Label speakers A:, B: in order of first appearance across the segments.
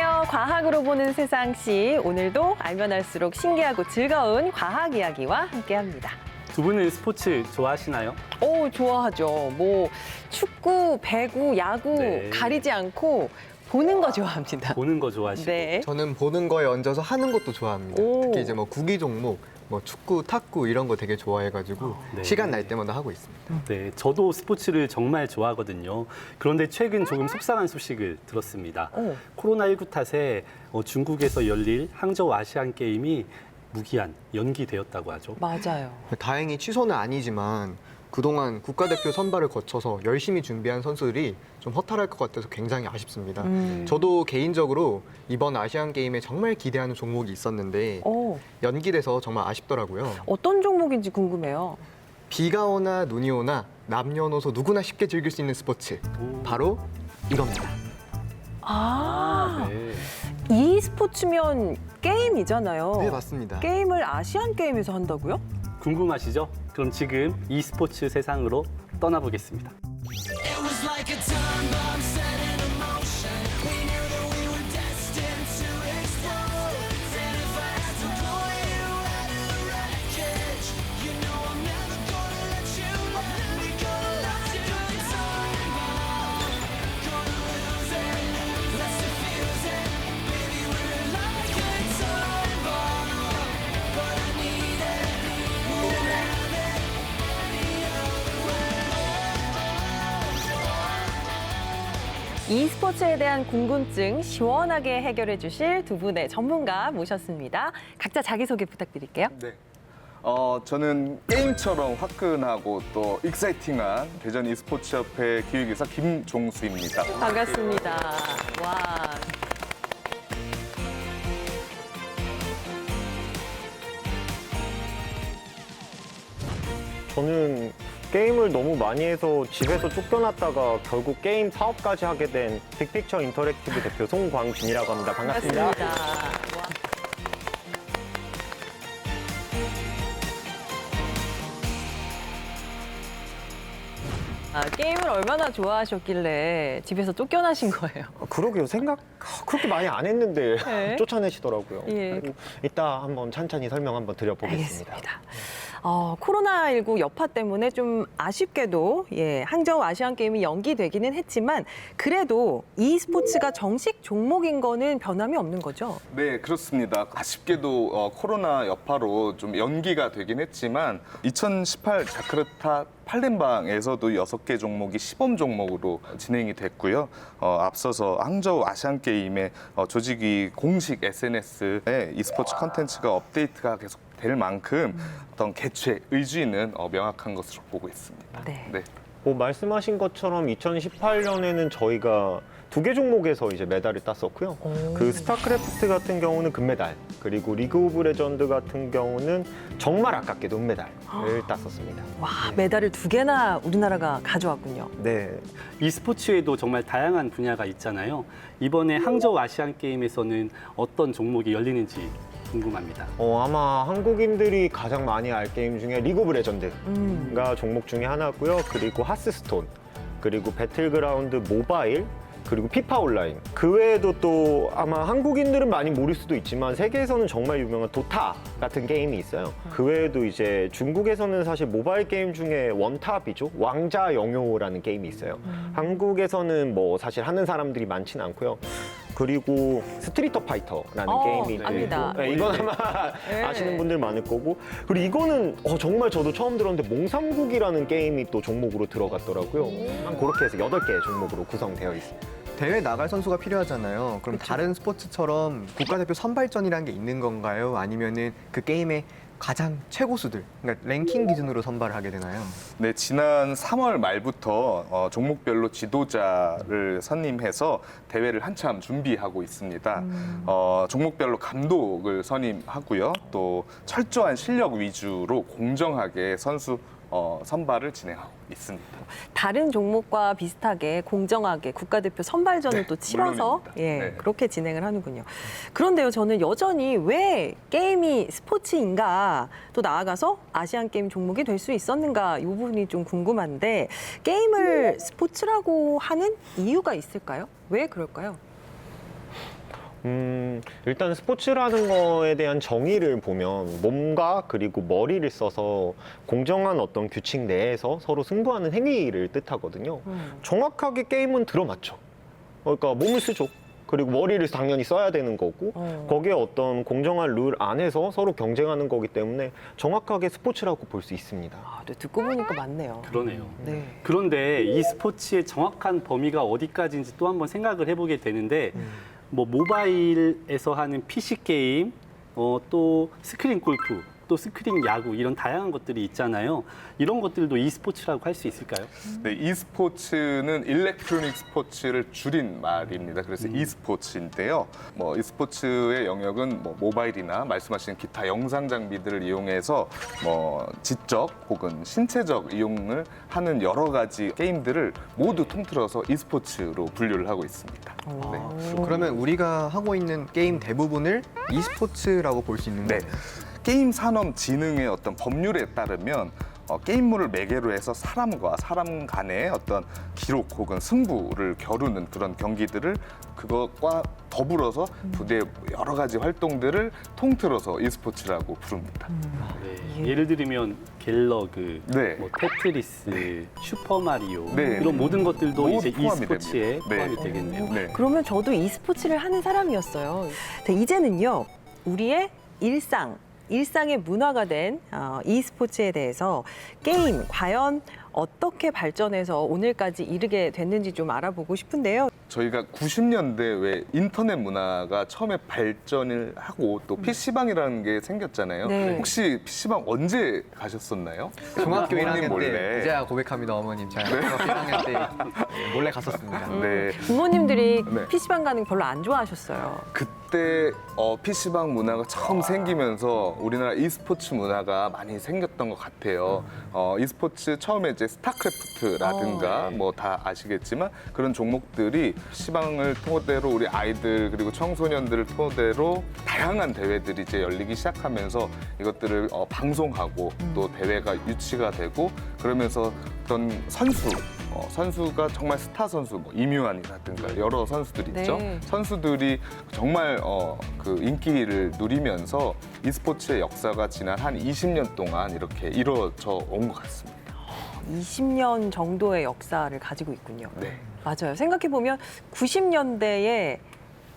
A: 안녕하세요. 과학으로 보는 세상시 오늘도 알면 알수록 신기하고 즐거운 과학 이야기와 함께합니다.
B: 두 분은 스포츠 좋아하시나요?
A: 오, 좋아하죠. 뭐 축구, 배구, 야구
B: 네.
A: 가리지 않고 보는 거 좋아합니다.
B: 보는 거 좋아하시고.
A: 네.
C: 저는 보는 거에 얹어서 하는 것도 좋아합니다.
A: 오.
C: 특히 이제 뭐 구기 종목, 뭐 축구, 탁구 이런 거 되게 좋아해가지고
B: 네.
C: 시간 날 때마다 하고 있습니다.
B: 네, 저도 스포츠를 정말 좋아하거든요. 그런데 최근 조금 속상한 소식을 들었습니다.
A: 오.
B: 코로나19 탓에 중국에서 열릴 항저우 아시안 게임이 무기한 연기되었다고 하죠.
A: 맞아요.
C: 다행히 취소는 아니지만 그동안 국가대표 선발을 거쳐서 열심히 준비한 선수들이 좀 허탈할 것 같아서 굉장히 아쉽습니다. 저도 개인적으로 이번 아시안 게임에 정말 기대하는 종목이 있었는데
A: 오,
C: 연기돼서 정말 아쉽더라고요.
A: 어떤 종목인지 궁금해요.
C: 비가 오나 눈이 오나 남녀노소 누구나 쉽게 즐길 수 있는 스포츠.
B: 오.
C: 바로 이겁니다.
A: 아,
B: 네.
A: 이 스포츠면 게임이잖아요.
C: 네, 맞습니다.
A: 게임을 아시안 게임에서 한다고요?
B: 궁금하시죠? 그럼 지금 e스포츠 세상으로 떠나보겠습니다.
D: It was like a time bomb set in motion. We knew that we were destined to explode. And if I had to pull you out of the wreckage, you know I'm never gonna let you let me go. Like a time bomb, gonna lose it, let's defuse it. Baby, we're like a time bomb, but I need it, won't have it any other way.
A: e스포츠에 대한 궁금증 시원하게 해결해 주실 두 분의 전문가 모셨습니다. 각자 자기소개 부탁드릴게요.
E: 네. 저는 게임처럼 화끈하고 또 익사이팅한 대전 e스포츠협회 기획이사 김종수입니다.
A: 반갑습니다. 와.
F: 저는 게임을 너무 많이 해서 집에서 쫓겨났다가 결국 게임 사업까지 하게 된 빅픽처 인터랙티브 대표 송광준이라고 합니다. 반갑습니다.
A: 반갑습니다. 와. 게임을 얼마나 좋아하셨길래 집에서 쫓겨나신 거예요?
F: 그러게요. 생각 그렇게 많이 안 했는데
A: 네.
F: 쫓아내시더라고요.
A: 예.
F: 그리고 이따 한번 찬찬히 설명 한번 드려보겠습니다.
A: 알겠습니다. 코로나19 여파 때문에 좀 아쉽게도 항저우 아시안 게임이 연기되기는 했지만 그래도 e스포츠가 정식 종목인 거는 변함이 없는 거죠?
E: 네, 그렇습니다. 아쉽게도 코로나 여파로 좀 연기가 되긴 했지만 2018 자크르타 팔렘방에서도 6개 종목이 시범 종목으로 진행이 됐고요. 앞서서 항저우 아시안 게임의 조직위 공식 SNS에 e스포츠 컨텐츠가 업데이트가 계속 될 만큼 어떤 개최 의지는 명확한 것으로 보고 있습니다.
A: 네.
E: 네.
F: 말씀하신 것처럼 2018년에는 저희가 2개 종목에서 이제 메달을 땄었고요. 그 스타크래프트 같은 경우는 금메달, 그리고 리그 오브 레전드 같은 경우는 정말 아깝게도 은메달을 땄었습니다.
A: 와, 메달을 2개나 우리나라가 가져왔군요.
F: 네.
B: e스포츠에도 정말 다양한 분야가 있잖아요. 이번에 항저우 아시안 게임에서는 어떤 종목이 열리는지 궁금합니다.
F: 아마 한국인들이 가장 많이 알 게임 중에 리그 오브 레전드가 종목 중에 하나고요. 그리고 하스스톤, 그리고 배틀그라운드 모바일, 그리고 피파 온라인. 그 외에도 또 아마 한국인들은 많이 모를 수도 있지만 세계에서는 정말 유명한 도타 같은 게임이 있어요. 그 외에도 이제 중국에서는 사실 모바일 게임 중에 원탑이죠. 왕자 영요라는 게임이 있어요. 한국에서는 뭐 사실 하는 사람들이 많지는 않고요. 그리고 스트리터 파이터라는 게임이
A: 압니다.
F: 있고, 네, 이건 아마
A: 네.
F: 아시는 분들 많을 거고, 그리고 이거는 정말 저도 처음 들었는데 몽삼국이라는 게임이 또 종목으로 들어갔더라고요. 한 그렇게 해서 8개 종목으로 구성되어 있습니다.
C: 대회 나갈 선수가 필요하잖아요. 그럼 다른 스포츠처럼 국가대표 선발전이라는 게 있는 건가요? 아니면은 그 게임의 가장 최고수들, 그러니까 랭킹 기준으로 선발을 하게 되나요?
E: 네, 지난 3월 말부터 종목별로 지도자를 선임해서 대회를 한참 준비하고 있습니다. 종목별로 감독을 선임하고요. 또 철저한 실력 위주로 공정하게 선수 선발을 진행하고 있습니다.
A: 다른 종목과 비슷하게 공정하게 국가대표 선발전을
E: 네,
A: 또 치러서
E: 물론입니다. 네.
A: 그렇게 진행을 하는군요. 그런데요, 저는 여전히 왜 게임이 스포츠인가, 또 나아가서 아시안 게임 종목이 될 수 있었는가, 이 부분이 좀 궁금한데 게임을 스포츠라고 하는 이유가 있을까요? 왜 그럴까요?
F: 일단 스포츠라는 거에 대한 정의를 보면 몸과 그리고 머리를 써서 공정한 어떤 규칙 내에서 서로 승부하는 행위를 뜻하거든요. 정확하게 게임은 들어맞죠. 그러니까 몸을 쓰죠. 그리고 머리를 당연히 써야 되는 거고 거기에 어떤 공정한 룰 안에서 서로 경쟁하는 거기 때문에 정확하게 스포츠라고 볼 수 있습니다.
A: 아, 네, 듣고 보니까 맞네요.
B: 그러네요.
A: 네.
B: 그런데 이 스포츠의 정확한 범위가 어디까지인지 또 한번 생각을 해보게 되는데 뭐 모바일에서 하는 PC 게임, 또 스크린 골프, 또 스크린 야구 이런 다양한 것들이 있잖아요. 이런 것들도 e스포츠라고 할 수 있을까요?
E: 네, e스포츠는 일렉트로닉 스포츠를 줄인 말입니다. 그래서 e스포츠인데요. 뭐 e스포츠의 영역은 뭐 모바일이나 말씀하신 기타 영상 장비들을 이용해서 뭐 지적 혹은 신체적 이용을 하는 여러 가지 게임들을 모두 통틀어서 e스포츠로 분류를 하고 있습니다. 네.
C: 그러면 우리가 하고 있는 게임 대부분을 e스포츠라고 볼 수 있는
E: 네.
C: 거예요.
E: 게임 산업 진흥의 어떤 법률에 따르면 게임물을 매개로 해서 사람과 사람 간의 어떤 기록 혹은 승부를 겨루는 그런 경기들을 그것과 더불어서 부대의 여러 가지 활동들을 통틀어서 e스포츠라고 부릅니다.
B: 네. 예를 들면 갤러그,
E: 네.
B: 뭐 테트리스, 슈퍼마리오
E: 네.
B: 이런 모든 것들도
E: 모두
B: 이제
E: 포함이
B: e스포츠에
E: 됩니다. 네.
B: 포함이 되겠네요.
E: 네.
A: 그러면 저도 e스포츠를 하는 사람이었어요. 근데 이제는요, 우리의 일상의 문화가 된 e스포츠에 대해서 게임 과연 어떻게 발전해서 오늘까지 이르게 됐는지 좀 알아보고 싶은데요.
E: 저희가 90년대 왜 인터넷 문화가 처음에 발전을 하고 또 PC방이라는 게 생겼잖아요.
A: 네.
E: 혹시 PC방 언제 가셨었나요?
C: 중학교
E: 부모님
C: 1학년
E: 몰래.
C: 때 이제야 고백합니다 어머님. 제가 중학교 1학년 때 몰래 갔었습니다.
E: 네.
A: 부모님들이
E: 네.
A: PC방 가는 거 별로 안 좋아하셨어요.
E: 그때 PC방 문화가 처음 생기면서 우리나라 e스포츠 문화가 많이 생겼던 것 같아요. e스포츠 처음에 이제 스타크래프트라든가 뭐 다 아시겠지만 그런 종목들이 PC방을 토대로 우리 아이들 그리고 청소년들을 토대로 다양한 대회들이 이제 열리기 시작하면서 이것들을 방송하고 또 대회가 유치가 되고 그러면서 어떤 선수가 정말 스타 선수, 뭐 이묘한이라든가 여러 선수들이 있죠.
A: 네.
E: 선수들이 정말 그 인기를 누리면서 e스포츠의 역사가 지난 한 20년 동안 이렇게 이루어져 온 것 같습니다.
A: 20년 정도의 역사를 가지고 있군요.
E: 네.
A: 맞아요. 생각해보면 90년대에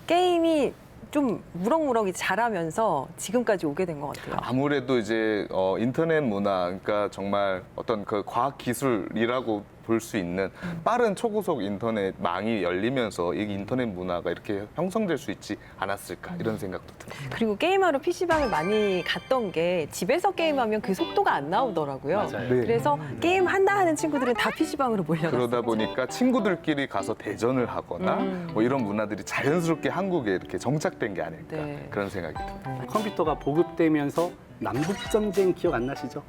A: 게임이 좀 무럭무럭 자라면서 지금까지 오게 된 것 같아요.
E: 아무래도 이제 인터넷 문화, 그러니까 정말 어떤 그 과학 기술이라고 볼 수 있는 빠른 초고속 인터넷망이 열리면서 이 인터넷 문화가 이렇게 형성될 수 있지 않았을까 이런 생각도 듭니다.
A: 그리고 게임하러 PC방을 많이 갔던 게 집에서 게임하면 그 속도가 안 나오더라고요.
B: 맞아요.
E: 네.
A: 그래서 게임 한다 하는 친구들은 다 PC방으로 몰려갔어요.
E: 그러다 보니까 친구들끼리 가서 대전을 하거나 뭐 이런 문화들이 자연스럽게 한국에 이렇게 정착된 게 아닐까
A: 네.
E: 그런 생각이 듭니다.
B: 컴퓨터가 보급되면서 남북전쟁 기억 안 나시죠?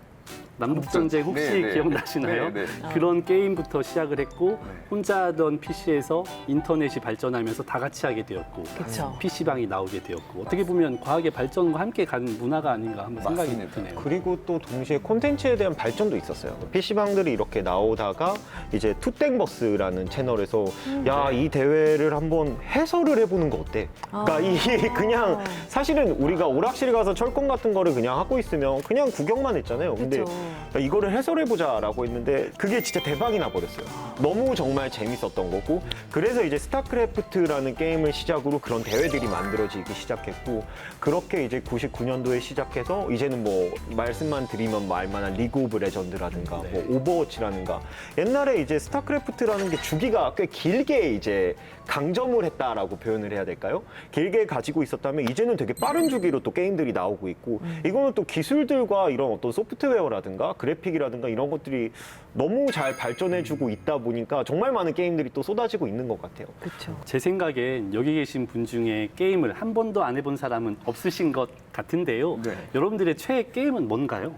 B: 남북전쟁 혹시
E: 네, 네.
B: 기억나시나요?
E: 네, 네.
B: 그런 게임부터 시작을 했고
E: 네.
B: 혼자 하던 PC에서 인터넷이 발전하면서 다 같이 하게 되었고
A: 그쵸.
B: PC방이 나오게 되었고 어떻게 보면 과학의 발전과 함께 간 문화가 아닌가 한번 생각이
E: 맞습니다.
B: 드네요.
F: 그리고 또 동시에 콘텐츠에 대한 발전도 있었어요. PC방들이 이렇게 나오다가 이제 투땡버스라는 채널에서 야, 이 대회를 한번 해설을 해보는 거 어때? 그러니까 이게 그냥 사실은 우리가 오락실 가서 철권 같은 거를 그냥 하고 있으면 그냥 구경만 했잖아요. 근데
A: 그쵸.
F: 이거를 해설해보자라고 했는데 그게 진짜 대박이 나버렸어요. 너무 정말 재밌었던 거고 그래서 이제 스타크래프트라는 게임을 시작으로 그런 대회들이 만들어지기 시작했고 그렇게 이제 99년도에 시작해서 이제는 뭐 말씀만 드리면 말만한 리그 오브 레전드라든가 뭐 오버워치라든가 옛날에 이제 스타크래프트라는 게 주기가 꽤 길게 이제 강점을 했다라고 표현을 해야 될까요? 길게 가지고 있었다면 이제는 되게 빠른 주기로 또 게임들이 나오고 있고 이거는 또 기술들과 이런 어떤 소프트웨어라든가 그래픽이라든가 이런 것들이 너무 잘 발전해주고 있다 보니까 정말 많은 게임들이 또 쏟아지고 있는 것 같아요.
A: 그렇죠.
B: 제 생각엔 여기 계신 분 중에 게임을 한 번도 안 해본 사람은 없으신 것 같은데요.
E: 네.
B: 여러분들의 최애 게임은 뭔가요?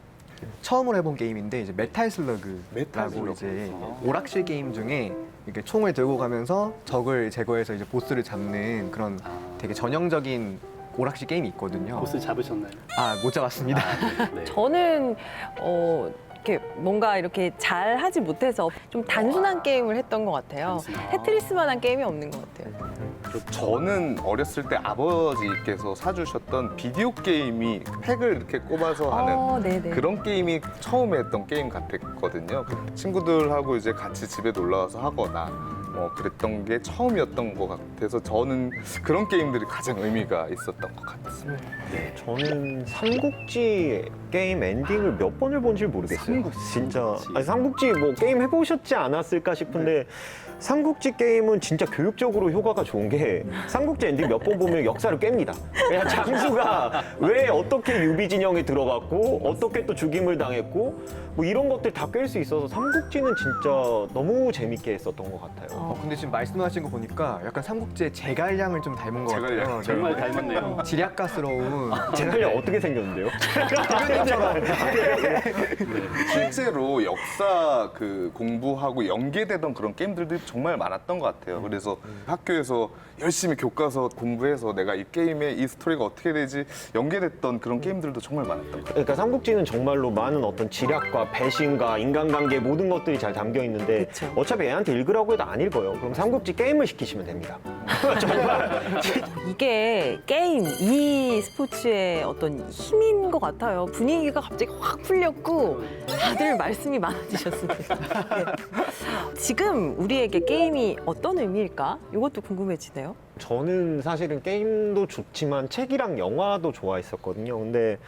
C: 처음으로 해본 게임인데 이제 메탈 슬러그라고
E: 메탈 슬러그.
C: 이제 오락실 게임 중에 이렇게 총을 들고 가면서 적을 제거해서 이제 보스를 잡는 그런 되게 전형적인 오락실 게임이 있거든요.
B: 보스 잡으셨나요?
C: 못 잡았습니다.
B: 네.
A: 저는 이렇게 뭔가 이렇게 잘 하지 못해서 좀 단순한 게임을 했던 것 같아요.
B: 단순한.
A: 테트리스만한 게임이 없는 것 같아요.
E: 저는 어렸을 때 아버지께서 사주셨던 비디오 게임이 팩을 이렇게 꼽아서 하는
A: 네네.
E: 그런 게임이 처음에 했던 게임 같았거든요. 그 친구들하고 이제 같이 집에 놀러 와서 하거나 그랬던 게 처음이었던 것 같아서 저는 그런 게임들이 가장 의미가 있었던 것 같습니다.
F: 저는 삼국지 게임 엔딩을 몇 번을 본지 모르겠어요. 진짜 아니, 삼국지 뭐 게임 해보셨지 않았을까 싶은데 삼국지 게임은 진짜 교육적으로 효과가 좋은 게 삼국지 엔딩 몇 번 보면 역사를 깹니다. 그냥 장수가 왜 어떻게 유비 진영에 들어갔고 어떻게 또 죽임을 당했고 뭐 이런 것들 다 깰 수 있어서 삼국지는 진짜 너무 재밌게 했었던 것 같아요.
C: 근데 지금 말씀하신 거 보니까 약간 삼국지의 제갈량을 좀 닮은 것
E: 제갈량,
C: 같아요.
B: 정말 닮았네요.
C: 지략가스러운
F: 제갈량 어떻게 생겼는데요?
E: 실제로 역사 그 공부하고 연계되던 그런 게임들이 정말 많았던 것 같아요. 그래서 학교에서 열심히 교과서 공부해서 내가 이 게임의 이 스토리가 어떻게 되지 연계됐던 그런 게임들도 정말 많았던 것 같아요.
F: 그러니까 삼국지는 정말로 많은 어떤 지략과 배신과 인간관계 모든 것들이 잘 담겨 있는데
A: 그쵸.
F: 어차피 애한테 읽으라고 해도 안 읽어요. 그럼 삼국지 게임을 시키시면 됩니다. 정말
A: 이게 게임, 이 스포츠의 어떤 힘인 것 같아요. 분위기가 갑자기 확 풀렸고 다들 말씀이 많아지셨습니다. 네. 지금 우리에게 게임이 어떤 의미일까? 이것도 궁금해지네요.
F: 저는 사실은 게임도 좋지만 책이랑 영화도 좋아했었거든요. 근데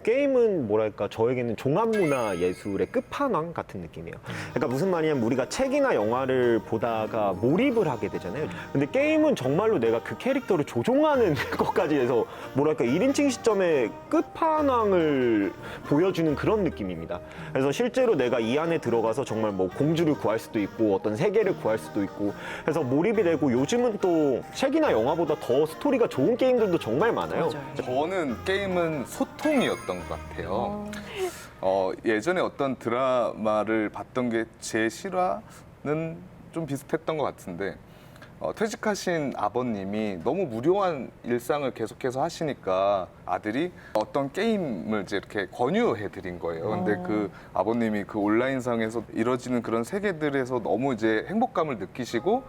F: 게임은 뭐랄까 저에게는 종합문화 예술의 끝판왕 같은 느낌이에요. 그러니까 무슨 말이냐면 우리가 책이나 영화를 보다가 몰입을 하게 되잖아요. 근데 게임은 정말로 내가 그 캐릭터를 조종하는 것까지 해서 뭐랄까 1인칭 시점의 끝판왕을 보여주는 그런 느낌입니다. 그래서 실제로 내가 이 안에 들어가서 정말 뭐 공주를 구할 수도 있고 어떤 세계를 구할 수도 있고 해서 몰입이 되고 요즘은 또 책이나 영화보다 더 스토리가 좋은 게임들도 정말 많아요.
A: 맞아요.
E: 저는 게임은 소통이었던 것 같아요. 예전에 어떤 드라마를 봤던 게 제 실화는 좀 비슷했던 것 같은데 퇴직하신 아버님이 너무 무료한 일상을 계속해서 하시니까 아들이 어떤 게임을 이제 이렇게 권유해 드린 거예요. 근데 그 아버님이 그 온라인상에서 이뤄지는 그런 세계들에서 너무 이제 행복감을 느끼시고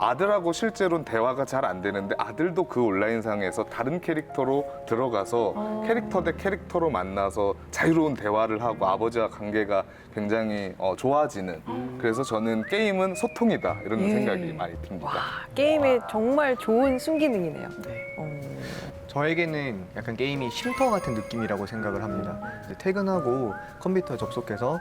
E: 아들하고 실제로는 대화가 잘 안 되는데 아들도 그 온라인상에서 다른 캐릭터로 들어가서 캐릭터 대 캐릭터로 만나서 자유로운 대화를 하고 아버지와 관계가 굉장히 좋아지는 그래서 저는 게임은 소통이다 이런
A: 예.
E: 생각이 많이 듭니다.
A: 와, 게임의 정말 좋은 순기능이네요.
C: 저에게는 약간 게임이 쉼터 같은 느낌이라고 생각을 합니다. 이제 퇴근하고 컴퓨터 접속해서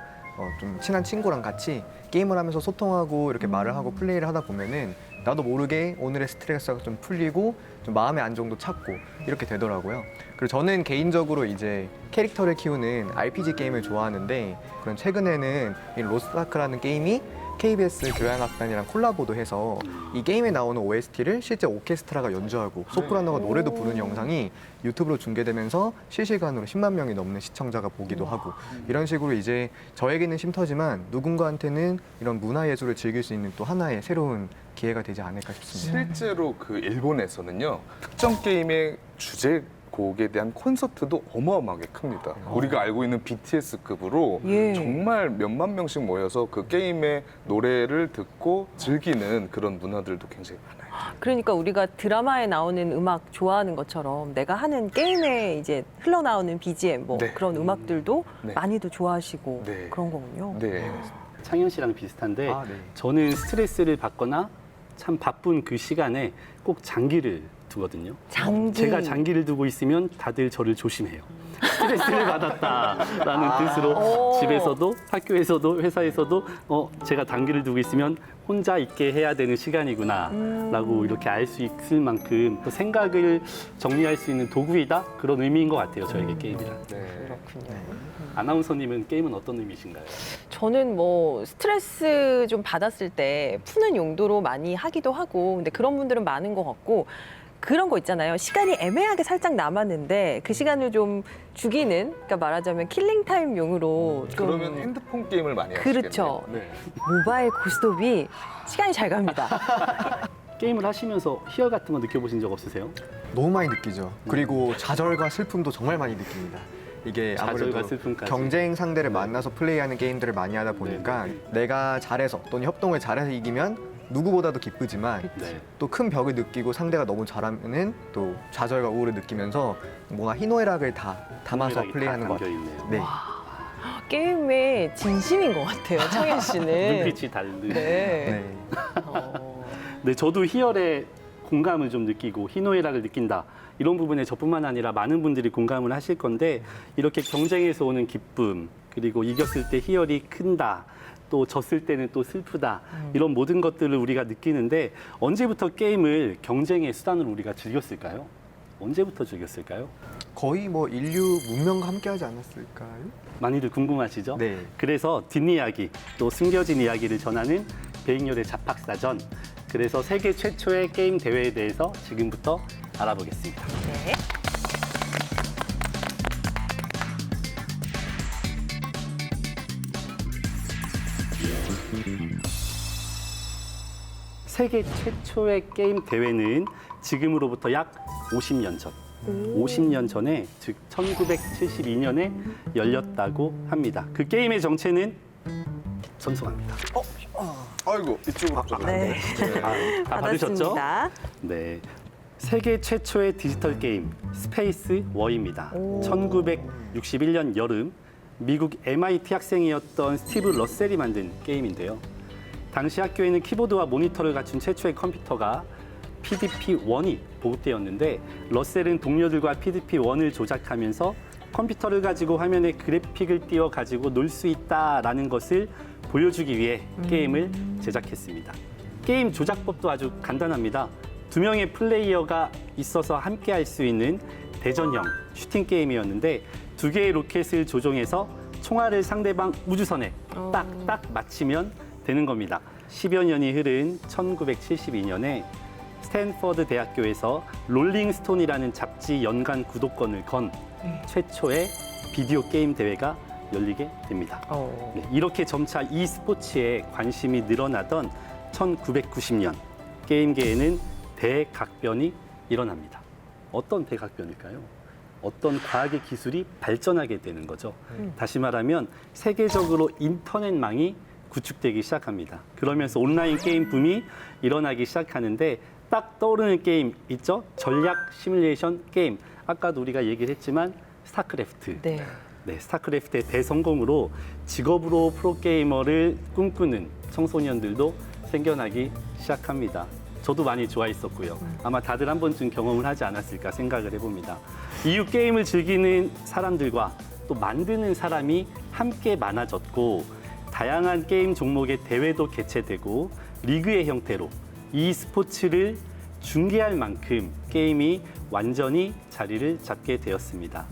C: 좀 친한 친구랑 같이 게임을 하면서 소통하고 이렇게 말을 하고 플레이를 하다 보면은 나도 모르게 오늘의 스트레스가 좀 풀리고 좀 마음의 안정도 찾고 이렇게 되더라고요. 그리고 저는 개인적으로 이제 캐릭터를 키우는 RPG 게임을 좋아하는데 그런 최근에는 이 로스트아크라는 게임이 KBS 교향악단이랑 콜라보도 해서 이 게임에 나오는 OST를 실제 오케스트라가 연주하고 소프라노가 노래도 부르는 영상이 유튜브로 중계되면서 실시간으로 10만 명이 넘는 시청자가 보기도 하고 이런 식으로 이제 저에게는 쉼터지만 누군가한테는 이런 문화예술을 즐길 수 있는 또 하나의 새로운 기회가 되지 않을까 싶습니다.
E: 실제로 그 일본에서는요 특정 게임의 주제 곡에 대한 콘서트도 어마어마하게 큽니다. 우리가 알고 있는 BTS급으로
A: 예.
E: 정말 몇만 명씩 모여서 그 게임의 노래를 듣고 즐기는 그런 문화들도 굉장히 많아요.
A: 그러니까 우리가 드라마에 나오는 음악 좋아하는 것처럼 내가 하는 게임에 이제 흘러나오는 BGM 뭐
E: 네.
A: 그런 음악들도
E: 네.
A: 많이도 좋아하시고
E: 네.
A: 그런 거군요.
E: 네.
B: 창현 씨랑 비슷한데
C: 아, 네.
B: 저는 스트레스를 받거나 참 바쁜 그 시간에 꼭 장기를 두거든요.
A: 장기.
B: 제가 장기를 두고 있으면 다들 저를 조심해요. 스트레스를 받았다라는 뜻으로 집에서도 학교에서도 회사에서도 제가 장기를 두고 있으면 혼자 있게 해야 되는 시간이구나라고 이렇게 알 수 있을 만큼 또 생각을 정리할 수 있는 도구이다 그런 의미인 것 같아요. 저에게 게임이란.
E: 네.
A: 그렇군요.
B: 아나운서님은 게임은 어떤 의미신가요?
A: 저는 뭐 스트레스 좀 받았을 때 푸는 용도로 많이 하기도 하고 근데 그런 분들은 많은 것 같고 그런 거 있잖아요. 시간이 애매하게 살짝 남았는데 그 시간을 좀 죽이는 그러니까 말하자면 킬링타임용으로 좀
E: 그러면 핸드폰 게임을 많이 하시겠네요.
A: 그렇죠.
E: 네.
A: 모바일 고스톱이 시간이 잘 갑니다.
B: 게임을 하시면서 희열 같은 거 느껴보신 적 없으세요?
C: 너무 많이 느끼죠. 그리고 좌절과 슬픔도 정말 많이 느낍니다. 이게 아무래도
B: 좌절과 슬픔까지.
C: 경쟁 상대를 만나서 플레이하는 게임들을 많이 하다 보니까 내가 잘해서 또는 협동을 잘해서 이기면 누구보다도 기쁘지만
B: 네.
C: 또 큰 벽을 느끼고 상대가 너무 잘하면은 또 좌절과 우울을 느끼면서 뭔가 희노애락을 다 담아서
B: 희노애락이
C: 플레이하는
B: 다
C: 것 같아요.
B: 담겨있네요.
C: 네.
A: 게임의 진심인 것 같아요, 청현 씨는.
B: 눈빛이 다른.
A: 네.
C: 네.
B: 네, 저도 희열의 공감을 좀 느끼고 희노애락을 느낀다. 이런 부분에 저뿐만 아니라 많은 분들이 공감을 하실 건데 이렇게 경쟁에서 오는 기쁨 그리고 이겼을 때 희열이 큰다. 또 졌을 때는 또 슬프다. 이런 모든 것들을 우리가 느끼는데 언제부터 게임을 경쟁의 수단으로 우리가 즐겼을까요? 언제부터 즐겼을까요?
C: 거의 뭐 인류 문명과 함께하지 않았을까요?
B: 많이들 궁금하시죠?
C: 네.
B: 그래서 뒷이야기, 또 숨겨진 이야기를 전하는 배잉열의 잡학사전. 그래서 세계 최초의 게임 대회에 대해서 지금부터 알아보겠습니다.
A: 네.
B: 세계 최초의 게임 대회는 지금으로부터 약 50년 전, 50년 전에 즉 1972년에 열렸다고 합니다. 그 게임의 정체는 전송합니다.
E: 아이고 이쪽으로 좀.
A: 네.
B: 다 받으셨죠?
A: 받았습니다.
B: 네. 세계 최초의 디지털 게임 스페이스 워입니다. 1961년 여름 미국 MIT 학생이었던 스티브 러셀이 만든 게임인데요. 당시 학교에는 키보드와 모니터를 갖춘 최초의 컴퓨터가 PDP-1이 보급되었는데 러셀은 동료들과 PDP-1을 조작하면서 컴퓨터를 가지고 화면에 그래픽을 띄워 가지고 놀 수 있다라는 것을 보여주기 위해 게임을 제작했습니다. 게임 조작법도 아주 간단합니다. 2명의 플레이어가 있어서 함께 할 수 있는 대전형 슈팅 게임이었는데 2개의 로켓을 조종해서 총알을 상대방 우주선에 딱딱 맞히면 되는 겁니다. 10여 년이 흐른 1972년에 스탠퍼드 대학교에서 롤링스톤이라는 잡지 연간 구독권을 건 최초의 비디오 게임 대회가 열리게 됩니다. 네, 이렇게 점차 e스포츠에 관심이 늘어나던 1990년 게임계에는 대각변이 일어납니다. 어떤 대각변일까요? 어떤 과학의 기술이 발전하게 되는 거죠. 다시 말하면 세계적으로 인터넷망이 구축되기 시작합니다. 그러면서 온라인 게임 붐이 일어나기 시작하는데 딱 떠오르는 게임 있죠? 전략 시뮬레이션 게임. 아까도 우리가 얘기를 했지만 스타크래프트.
A: 네.
B: 네, 스타크래프트의 대성공으로 직업으로 프로게이머를 꿈꾸는 청소년들도 생겨나기 시작합니다. 저도 많이 좋아했었고요. 아마 다들 한 번쯤 경험을 하지 않았을까 생각을 해봅니다. 이후 게임을 즐기는 사람들과 또 만드는 사람이 함께 많아졌고 다양한 게임 종목의 대회도 개최되고 리그의 형태로 e스포츠를 중계할 만큼 게임이 완전히 자리를 잡게 되었습니다.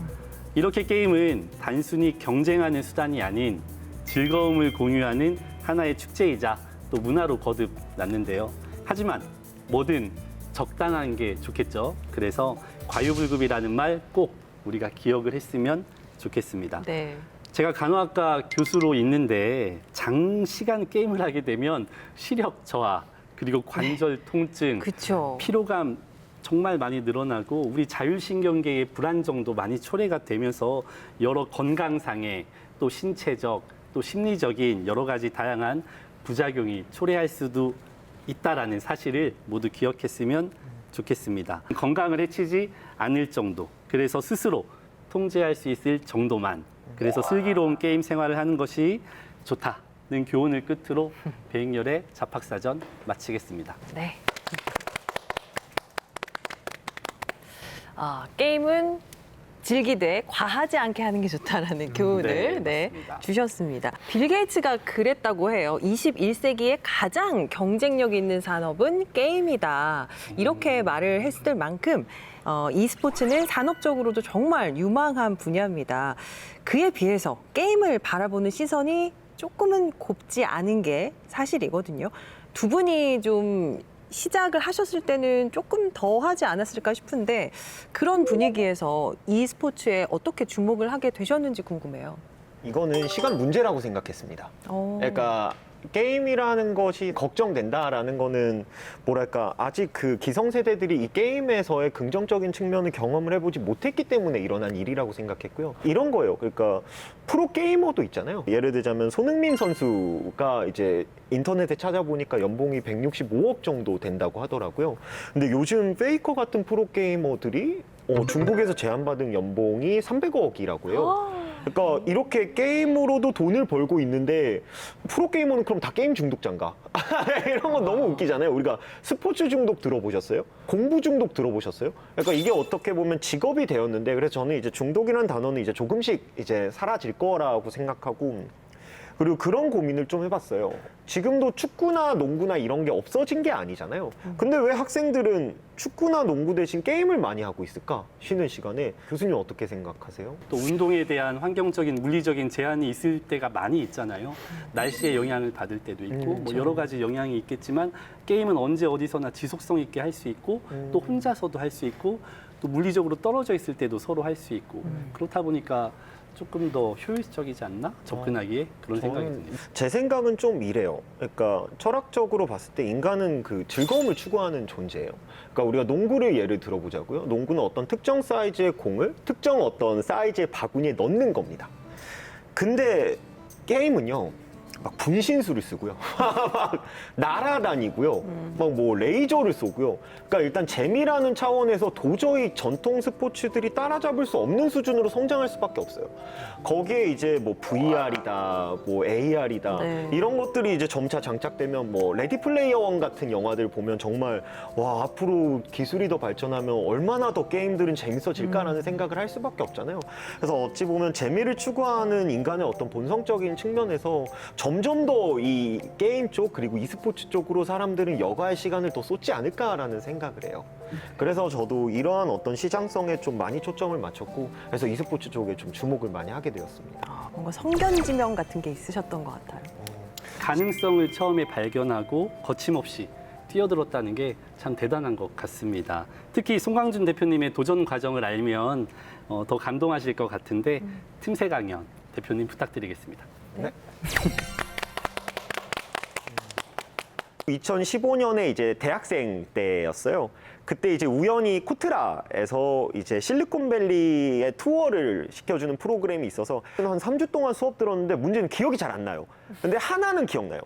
B: 이렇게 게임은 단순히 경쟁하는 수단이 아닌 즐거움을 공유하는 하나의 축제이자 또 문화로 거듭났는데요. 하지만 뭐든 적당한 게 좋겠죠. 그래서 과유불급이라는 말 꼭 우리가 기억을 했으면 좋겠습니다.
A: 네.
B: 제가 간호학과 교수로 있는데 장시간 게임을 하게 되면 시력 저하 그리고 관절 통증,
A: 그렇죠.
B: 피로감 정말 많이 늘어나고 우리 자율신경계의 불안정도 많이 초래가 되면서 여러 건강상의 또 신체적 또 심리적인 여러 가지 다양한 부작용이 초래할 수도 있다라는 사실을 모두 기억했으면 좋겠습니다. 건강을 해치지 않을 정도, 그래서 스스로 통제할 수 있을 정도만, 그래서 슬기로운 게임 생활을 하는 것이 좋다는 교훈을 끝으로 배잉열의 잡학사전 마치겠습니다.
A: 네. 게임은 즐기되 과하지 않게 하는 게 좋다라는 교훈을
B: 네,
A: 네,
B: 맞습니다.
A: 주셨습니다. 빌 게이츠가 그랬다고 해요. 21세기의 가장 경쟁력 있는 산업은 게임이다. 이렇게 말을 했을 만큼 e스포츠는 산업적으로도 정말 유망한 분야입니다. 그에 비해서 게임을 바라보는 시선이 조금은 곱지 않은 게 사실이거든요. 두 분이 좀 시작을 하셨을 때는 조금 더 하지 않았을까 싶은데 그런 분위기에서 e스포츠에 어떻게 주목을 하게 되셨는지 궁금해요.
F: 이거는 시간 문제라고 생각했습니다. 그러니까 게임이라는 것이 걱정된다라는 거는 뭐랄까 아직 그 기성세대들이 이 게임에서의 긍정적인 측면을 경험을 해보지 못했기 때문에 일어난 일이라고 생각했고요. 이런 거예요. 그러니까 프로게이머도 있잖아요. 예를 들자면 손흥민 선수가 이제 인터넷에 찾아보니까 연봉이 165억 정도 된다고 하더라고요. 근데 요즘 페이커 같은 프로게이머들이 중국에서 제안받은 연봉이 300억이라고 해요. 그러니까 이렇게 게임으로도 돈을 벌고 있는데 프로게이머는 그럼 다 게임 중독자인가? 이런 건 너무 웃기잖아요. 우리가 스포츠 중독 들어보셨어요? 공부 중독 들어보셨어요? 그러니까 이게 어떻게 보면 직업이 되었는데 그래서 저는 이제 중독이라는 단어는 이제 조금씩 이제 사라질 거라고 생각하고 그리고 그런 고민을 좀 해봤어요. 지금도 축구나 농구나 이런 게 없어진 게 아니잖아요. 근데 왜 학생들은 축구나 농구 대신 게임을 많이 하고 있을까? 쉬는 시간에. 교수님 어떻게 생각하세요?
B: 또 운동에 대한 환경적인 물리적인 제한이 있을 때가 많이 있잖아요. 날씨의 영향을 받을 때도 있고 뭐 여러 가지 영향이 있겠지만 게임은 언제 어디서나 지속성 있게 할 수 있고 또 혼자서도 할 수 있고 또 물리적으로 떨어져 있을 때도 서로 할 수 있고 그렇다 보니까 조금 더 효율적이지 않나? 접근하기에 그런 생각이 듭니다.
F: 제 생각은 좀 이래요. 그러니까 철학적으로 봤을 때 인간은 그 즐거움을 추구하는 존재예요. 그러니까 우리가 농구를 예를 들어보자고요. 농구는 어떤 특정 사이즈의 공을 특정 어떤 사이즈의 바구니에 넣는 겁니다. 근데 게임은요. 막 분신술을 쓰고요. 막 날아다니고요. 막 뭐 레이저를 쏘고요. 그러니까 일단 재미라는 차원에서 도저히 전통 스포츠들이 따라잡을 수 없는 수준으로 성장할 수밖에 없어요. 거기에 이제 뭐 VR이다, 뭐 AR이다
A: 네.
F: 이런 것들이 이제 점차 장착되면 뭐 레디 플레이어 원 같은 영화들 보면 정말 와 앞으로 기술이 더 발전하면 얼마나 더 게임들은 재밌어질까라는 생각을 할 수밖에 없잖아요. 그래서 어찌 보면 재미를 추구하는 인간의 어떤 본성적인 측면에서 점점 더 이 게임 쪽 그리고 e스포츠 쪽으로 사람들은 여가의 시간을 더 쏟지 않을까라는 생각을 해요. 그래서 저도 이러한 어떤 시장성에 좀 많이 초점을 맞췄고 그래서 e스포츠 쪽에 좀 주목을 많이 하게 되었습니다.
A: 뭔가 성견지명 같은 게 있으셨던 것 같아요.
B: 가능성을 처음에 발견하고 거침없이 뛰어들었다는 게 참 대단한 것 같습니다. 특히 송광준 대표님의 도전 과정을 알면 더 감동하실 것 같은데 틈새 강연 대표님 부탁드리겠습니다.
F: 네. 2015년에 이제 대학생 때였어요. 그때 이제 우연히 코트라에서 이제 실리콘밸리의 투어를 시켜주는 프로그램이 있어서 한 3주 동안 수업 들었는데 문제는 기억이 잘 안 나요. 근데 하나는 기억나요.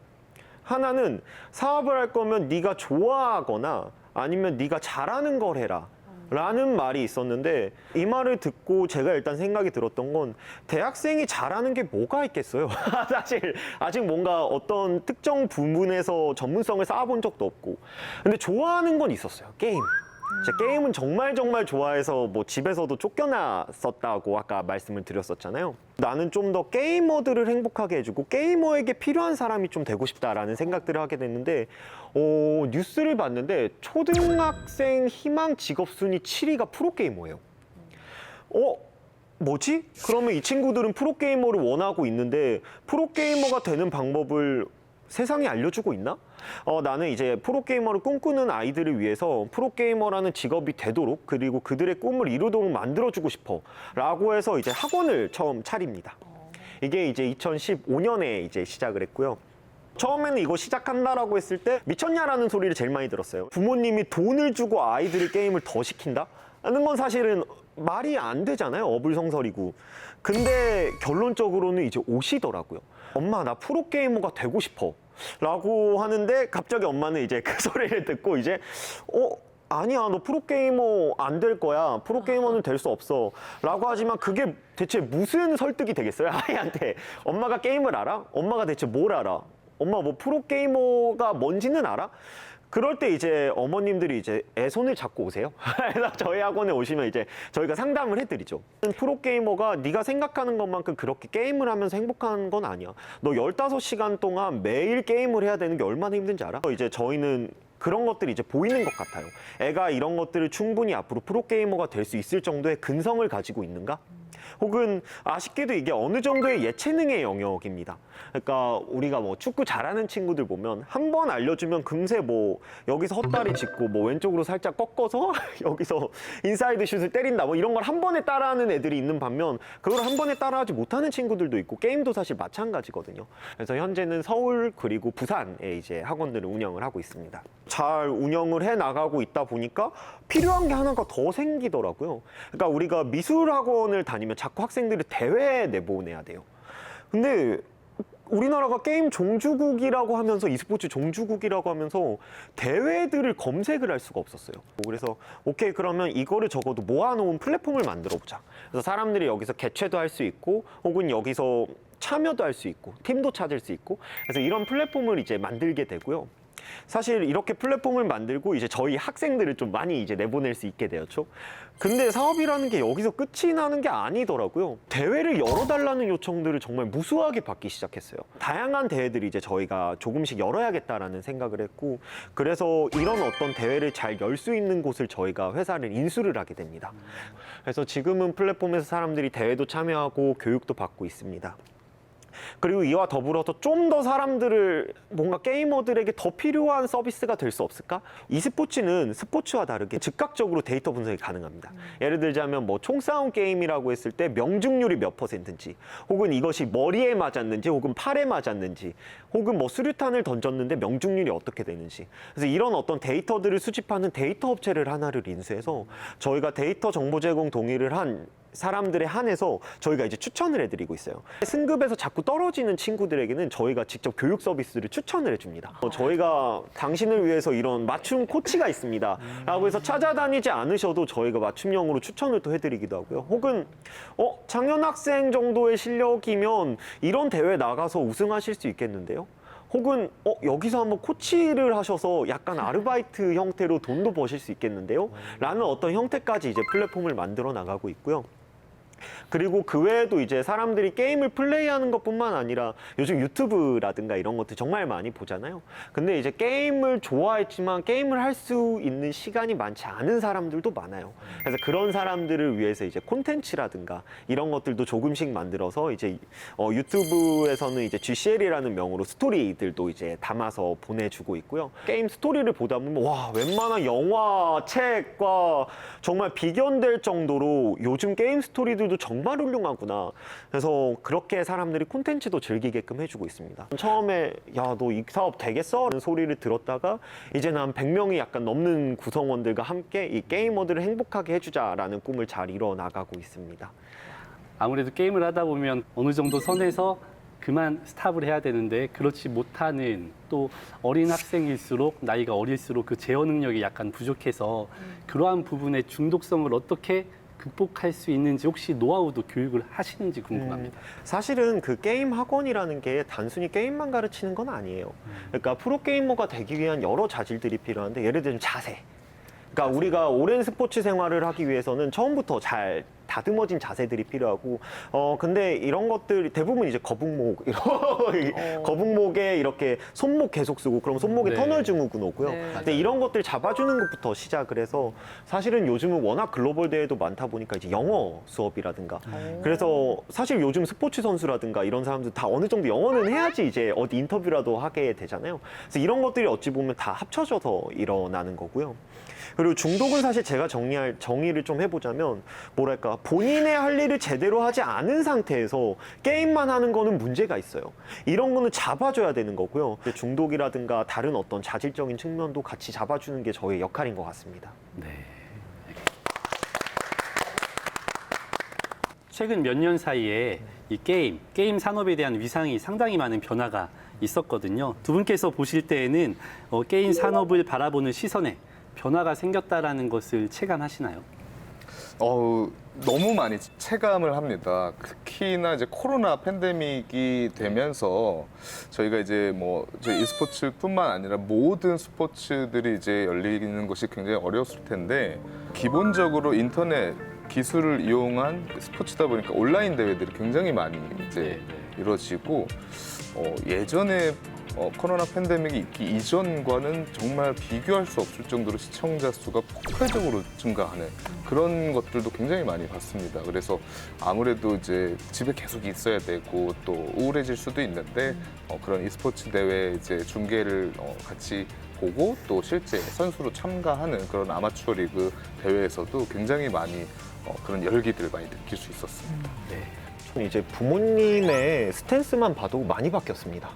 F: 하나는 사업을 할 거면 네가 좋아하거나 아니면 네가 잘하는 걸 해라. 라는 말이 있었는데 이 말을 듣고 제가 일단 생각이 들었던 건 대학생이 잘하는 게 뭐가 있겠어요. 사실 아직 뭔가 어떤 특정 부분에서 전문성을 쌓아본 적도 없고 근데 좋아하는 건 있었어요. 게임. 제가 게임은 정말 좋아해서 뭐 집에서도 쫓겨났었다고 아까 말씀을 드렸었잖아요. 나는 좀 더 게이머들을 행복하게 해주고 게이머에게 필요한 사람이 좀 되고 싶다라는 생각들을 하게 됐는데 뉴스를 봤는데 초등학생 희망 직업 순위 7위가 프로게이머예요. 뭐지? 그러면 이 친구들은 프로게이머를 원하고 있는데 프로게이머가 되는 방법을 세상에 알려주고 있나? 나는 이제 프로게이머를 꿈꾸는 아이들을 위해서 프로게이머라는 직업이 되도록 그리고 그들의 꿈을 이루도록 만들어주고 싶어 라고 해서 이제 학원을 처음 차립니다. 이게 이제 2015년에 이제 시작을 했고요. 처음에는 이거 시작한다라고 했을 때 미쳤냐라는 소리를 제일 많이 들었어요. 부모님이 돈을 주고 아이들의 게임을 더 시킨다? 하는 건 사실은 말이 안 되잖아요. 어불성설이고. 근데 결론적으로는 이제 오시더라고요. 엄마, 나 프로게이머가 되고 싶어. 라고 하는데 갑자기 엄마는 이제 그 소리를 듣고 이제 아니야, 너 프로게이머 안 될 거야. 프로게이머는 될 수 없어. 라고 하지만 그게 대체 무슨 설득이 되겠어요? 아이한테. 엄마가 게임을 알아? 엄마가 대체 뭘 알아? 엄마 뭐 프로게이머가 뭔지는 알아? 그럴 때 이제 어머님들이 이제 애 손을 잡고 오세요. 그래서 저희 학원에 오시면 이제 저희가 상담을 해드리죠. 프로게이머가 네가 생각하는 것만큼 그렇게 게임을 하면서 행복한 건 아니야. 너 15시간 동안 매일 게임을 해야 되는 게 얼마나 힘든지 알아? 이제 저희는 그런 것들이 이제 보이는 것 같아요. 애가 이런 것들을 충분히 앞으로 프로게이머가 될 수 있을 정도의 근성을 가지고 있는가? 혹은 아쉽게도 이게 어느 정도의 예체능의 영역입니다. 그러니까 우리가 뭐 축구 잘하는 친구들 보면 한 번 알려주면 금세 뭐 여기서 헛다리 짚고 뭐 왼쪽으로 살짝 꺾어서 여기서 인사이드 슛을 때린다 뭐 이런 걸 한 번에 따라하는 애들이 있는 반면 그걸 한 번에 따라하지 못하는 친구들도 있고 게임도 사실 마찬가지거든요. 그래서 현재는 서울 그리고 부산에 이제 학원들을 운영을 하고 있습니다. 잘 운영을 해 나가고 있다 보니까 필요한 게 하나가 더 생기더라고요. 그러니까 우리가 미술 학원을 다니면 자꾸 학생들을 대회에 내보내야 돼요. 근데 우리나라가 게임 종주국이라고 하면서 e스포츠 종주국이라고 하면서 대회들을 검색을 할 수가 없었어요. 그래서 오케이 그러면 이거를 적어도 모아놓은 플랫폼을 만들어 보자. 그래서 사람들이 여기서 개최도 할 수 있고 혹은 여기서 참여도 할 수 있고 팀도 찾을 수 있고 그래서 이런 플랫폼을 이제 만들게 되고요. 사실 이렇게 플랫폼을 만들고 이제 저희 학생들을 좀 많이 이제 내보낼 수 있게 되었죠. 근데 사업이라는 게 여기서 끝이 나는 게 아니더라고요. 대회를 열어달라는 요청들을 정말 무수하게 받기 시작했어요. 다양한 대회들이 이제 저희가 조금씩 열어야겠다라는 생각을 했고, 그래서 이런 어떤 대회를 잘 열 수 있는 곳을 저희가 회사를 인수를 하게 됩니다. 그래서 지금은 플랫폼에서 사람들이 대회도 참여하고 교육도 받고 있습니다. 그리고 이와 더불어서 좀 더 사람들을 뭔가 게이머들에게 더 필요한 서비스가 될 수 없을까? e스포츠는 스포츠와 다르게 즉각적으로 데이터 분석이 가능합니다. 예를 들자면 뭐 총싸움 게임이라고 했을 때 명중률이 몇 %인지 혹은 이것이 머리에 맞았는지 혹은 팔에 맞았는지 혹은 뭐 수류탄을 던졌는데 명중률이 어떻게 되는지 그래서 이런 어떤 데이터들을 수집하는 데이터 업체를 하나를 인수해서 저희가 데이터 정보 제공 동의를 한 사람들에 한해서 저희가 이제 추천을 해드리고 있어요. 승급에서 자꾸 떨어지는 친구들에게는 저희가 직접 교육 서비스를 추천을 해줍니다. 저희가 당신을 위해서 이런 맞춤 코치가 있습니다. 라고 해서 찾아다니지 않으셔도 저희가 맞춤형으로 추천을 또 해드리기도 하고요. 혹은 장현 학생 정도의 실력이면 이런 대회 나가서 우승하실 수 있겠는데요. 혹은 여기서 한번 코치를 하셔서 약간 아르바이트 형태로 돈도 버실 수 있겠는데요. 라는 어떤 형태까지 이제 플랫폼을 만들어 나가고 있고요. 그리고 그 외에도 이제 사람들이 게임을 플레이하는 것뿐만 아니라 요즘 유튜브라든가 이런 것들 정말 많이 보잖아요. 근데 이제 게임을 좋아했지만 게임을 할 수 있는 시간이 많지 않은 사람들도 많아요. 그래서 그런 사람들을 위해서 이제 콘텐츠라든가 이런 것들도 조금씩 만들어서 이제 유튜브에서는 이제 GCL이라는 명으로 스토리들도 이제 담아서 보내주고 있고요. 게임 스토리를 보다 보면 와, 웬만한 영화, 책과 정말 비견될 정도로 요즘 게임 스토리들도 정말 훌륭하구나. 그래서 그렇게 사람들이 콘텐츠도 즐기게끔 해주고 있습니다. 처음에 야, 너 이 사업 되겠어? 라는 소리를 들었다가 이제는 한 100명이 약간 넘는 구성원들과 함께 이 게이머들을 행복하게 해주자라는 꿈을 잘 이뤄 나가고 있습니다.
B: 아무래도 게임을 하다 보면 어느 정도 선에서 그만 스탑을 해야 되는데 그렇지 못하는 또 어린 학생일수록 나이가 어릴수록 그 제어 능력이 약간 부족해서 그러한 부분의 중독성을 어떻게 극복할 수 있는지 혹시 노하우도 교육을 하시는지 궁금합니다.
F: 사실은 그 게임 학원이라는 게 단순히 게임만 가르치는 건 아니에요. 그러니까 프로게이머가 되기 위한 여러 자질들이 필요한데 예를 들면 자세. 그러니까 우리가 오랜 스포츠 생활을 하기 위해서는 처음부터 잘 다듬어진 자세들이 필요하고 근데 이런 것들 대부분 이제 거북목 거북목에 이렇게 손목 계속 쓰고 그럼 손목에
B: 네.
F: 터널 증후군 오고요.
A: 네.
F: 근데 이런 것들 잡아주는 것부터 시작을 해서 사실은 요즘은 워낙 글로벌 대회도 많다 보니까 이제 영어 수업이라든가 그래서 사실 요즘 스포츠 선수라든가 이런 사람들 다 어느 정도 영어는 해야지 이제 어디 인터뷰라도 하게 되잖아요. 그래서 이런 것들이 어찌 보면 다 합쳐져서 일어나는 거고요. 그리고 중독은 사실 제가 정의를 좀 해보자면 뭐랄까 본인의 할 일을 제대로 하지 않은 상태에서 게임만 하는 거는 문제가 있어요. 이런 거는 잡아줘야 되는 거고요. 중독이라든가 다른 어떤 자질적인 측면도 같이 잡아주는 게 저의 역할인 것 같습니다.
B: 네. 최근 몇 년 사이에 이 게임 산업에 대한 위상이 상당히 많은 변화가 있었거든요. 두 분께서 보실 때에는 게임 산업을 바라보는 시선에 변화가 생겼다라는 것을 체감하시나요?
E: 너무 많이 체감을 합니다. 특히나 이제 코로나 팬데믹이 되면서 저희가 이제 저희 e스포츠뿐만 아니라 모든 스포츠들이 이제 열리는 것이 굉장히 어려웠을 텐데 기본적으로 인터넷 기술을 이용한 스포츠다 보니까 온라인 대회들이 굉장히 많이 이제 이루어지고 예전에 코로나 팬데믹이 있기 이전과는 정말 비교할 수 없을 정도로 시청자 수가 폭발적으로 증가하는 그런 것들도 굉장히 많이 봤습니다. 그래서 아무래도 이제 집에 계속 있어야 되고 또 우울해질 수도 있는데 그런 e스포츠 대회 이제 중계를 같이 보고 또 실제 선수로 참가하는 그런 아마추어 리그 대회에서도 굉장히 많이 그런 열기들을 많이 느낄 수 있었습니다.
F: 저는 이제 부모님의 스탠스만 봐도 많이 바뀌었습니다.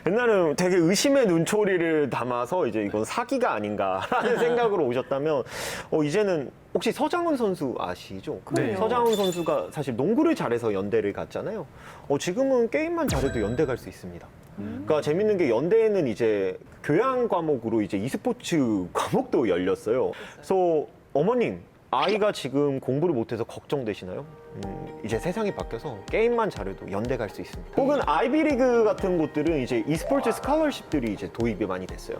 F: 옛날에는 되게 의심의 눈초리를 담아서 이제 이건 사기가 아닌가라는 생각으로 오셨다면 이제는 혹시 서장훈 선수 아시죠?
A: 그럼요.
F: 서장훈 선수가 사실 농구를 잘해서 연대를 갔잖아요. 지금은 게임만 잘해도 연대 갈 수 있습니다. 그러니까 재밌는 게 연대에는 이제 교양 과목으로 이제 e스포츠 과목도 열렸어요. 그래서 어머님, 아이가 지금 공부를 못해서 걱정되시나요? 이제 세상이 바뀌어서 게임만 잘해도 연대 갈 수 있습니다. 혹은 아이비리그 같은 곳들은 이제 e스포츠 스칼러십들이 이제 도입이 많이 됐어요.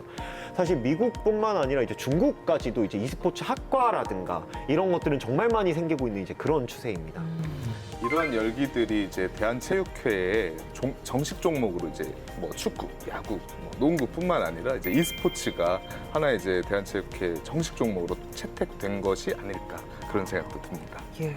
F: 사실 미국뿐만 아니라 이제 중국까지도 이제 e스포츠 학과라든가 이런 것들은 정말 많이 생기고 있는 이제 그런 추세입니다.
E: 이러한 열기들이 이제 대한체육회의 정식 종목으로 이제 뭐 축구, 야구, 뭐 농구뿐만 아니라 이제 e스포츠가 하나의 이제 대한체육회 정식 종목으로 채택된 것이 아닐까 그런 생각도 듭니다.
A: 예.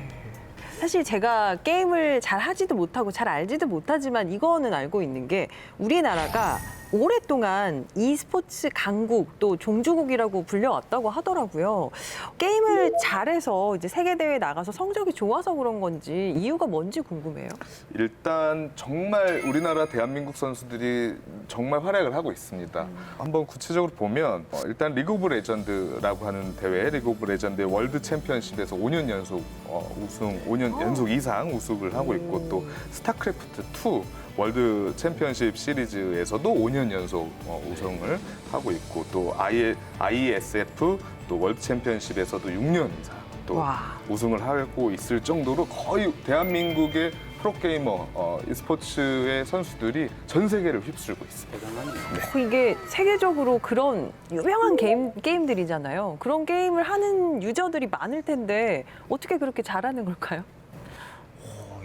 A: 사실 제가 게임을 잘 하지도 못하고 잘 알지도 못하지만 이거는 알고 있는 게 우리나라가 오랫동안 e스포츠 강국 또 종주국이라고 불려왔다고 하더라고요. 게임을 잘해서 이제 세계대회에 나가서 성적이 좋아서 그런 건지 이유가 뭔지 궁금해요.
E: 일단 정말 우리나라 대한민국 선수들이 정말 활약을 하고 있습니다. 한번 구체적으로 보면 일단 리그 오브 레전드라고 하는 대회, 리그 오브 레전드의 월드 챔피언십에서 5년 연속 우승, 5년 연속 이상 우승을 하고 있고 또 스타크래프트 2 월드 챔피언십 시리즈에서도 5년 연속 우승을 하고 있고 또 IESF 또 월드 챔피언십에서도 6년 이상 또
A: 와.
E: 우승을 하고 있을 정도로 거의 대한민국의 프로게이머 e스포츠의 선수들이 전 세계를 휩쓸고 있습니다.
B: 대단하네요.
A: 이게 세계적으로 그런 유명한 게임들이잖아요. 그런 게임을 하는 유저들이 많을 텐데 어떻게 그렇게 잘하는 걸까요?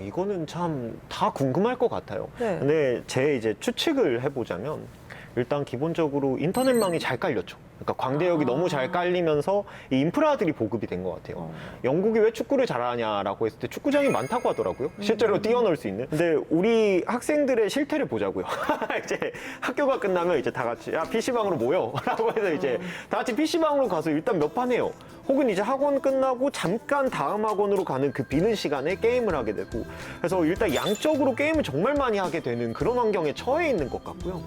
F: 이거는 참 다 궁금할 것 같아요.
A: 네.
F: 근데 제 이제 추측을 해보자면 일단 기본적으로 인터넷망이 잘 깔렸죠. 그러니까 광대역이 너무 잘 깔리면서 이 인프라들이 보급이 된 것 같아요. 영국이 왜 축구를 잘하냐라고 했을 때 축구장이 많다고 하더라고요. 실제로 뛰어놀 수 있는. 근데 우리 학생들의 실태를 보자고요. 이제 학교가 끝나면 이제 다 같이 야 PC방으로 모여라고 해서 이제 다 같이 PC방으로 가서 일단 몇 판 해요. 혹은 이제 학원 끝나고 잠깐 다음 학원으로 가는 그 비는 시간에 게임을 하게 되고 그래서 일단 양적으로 게임을 정말 많이 하게 되는 그런 환경에 처해 있는 것 같고요.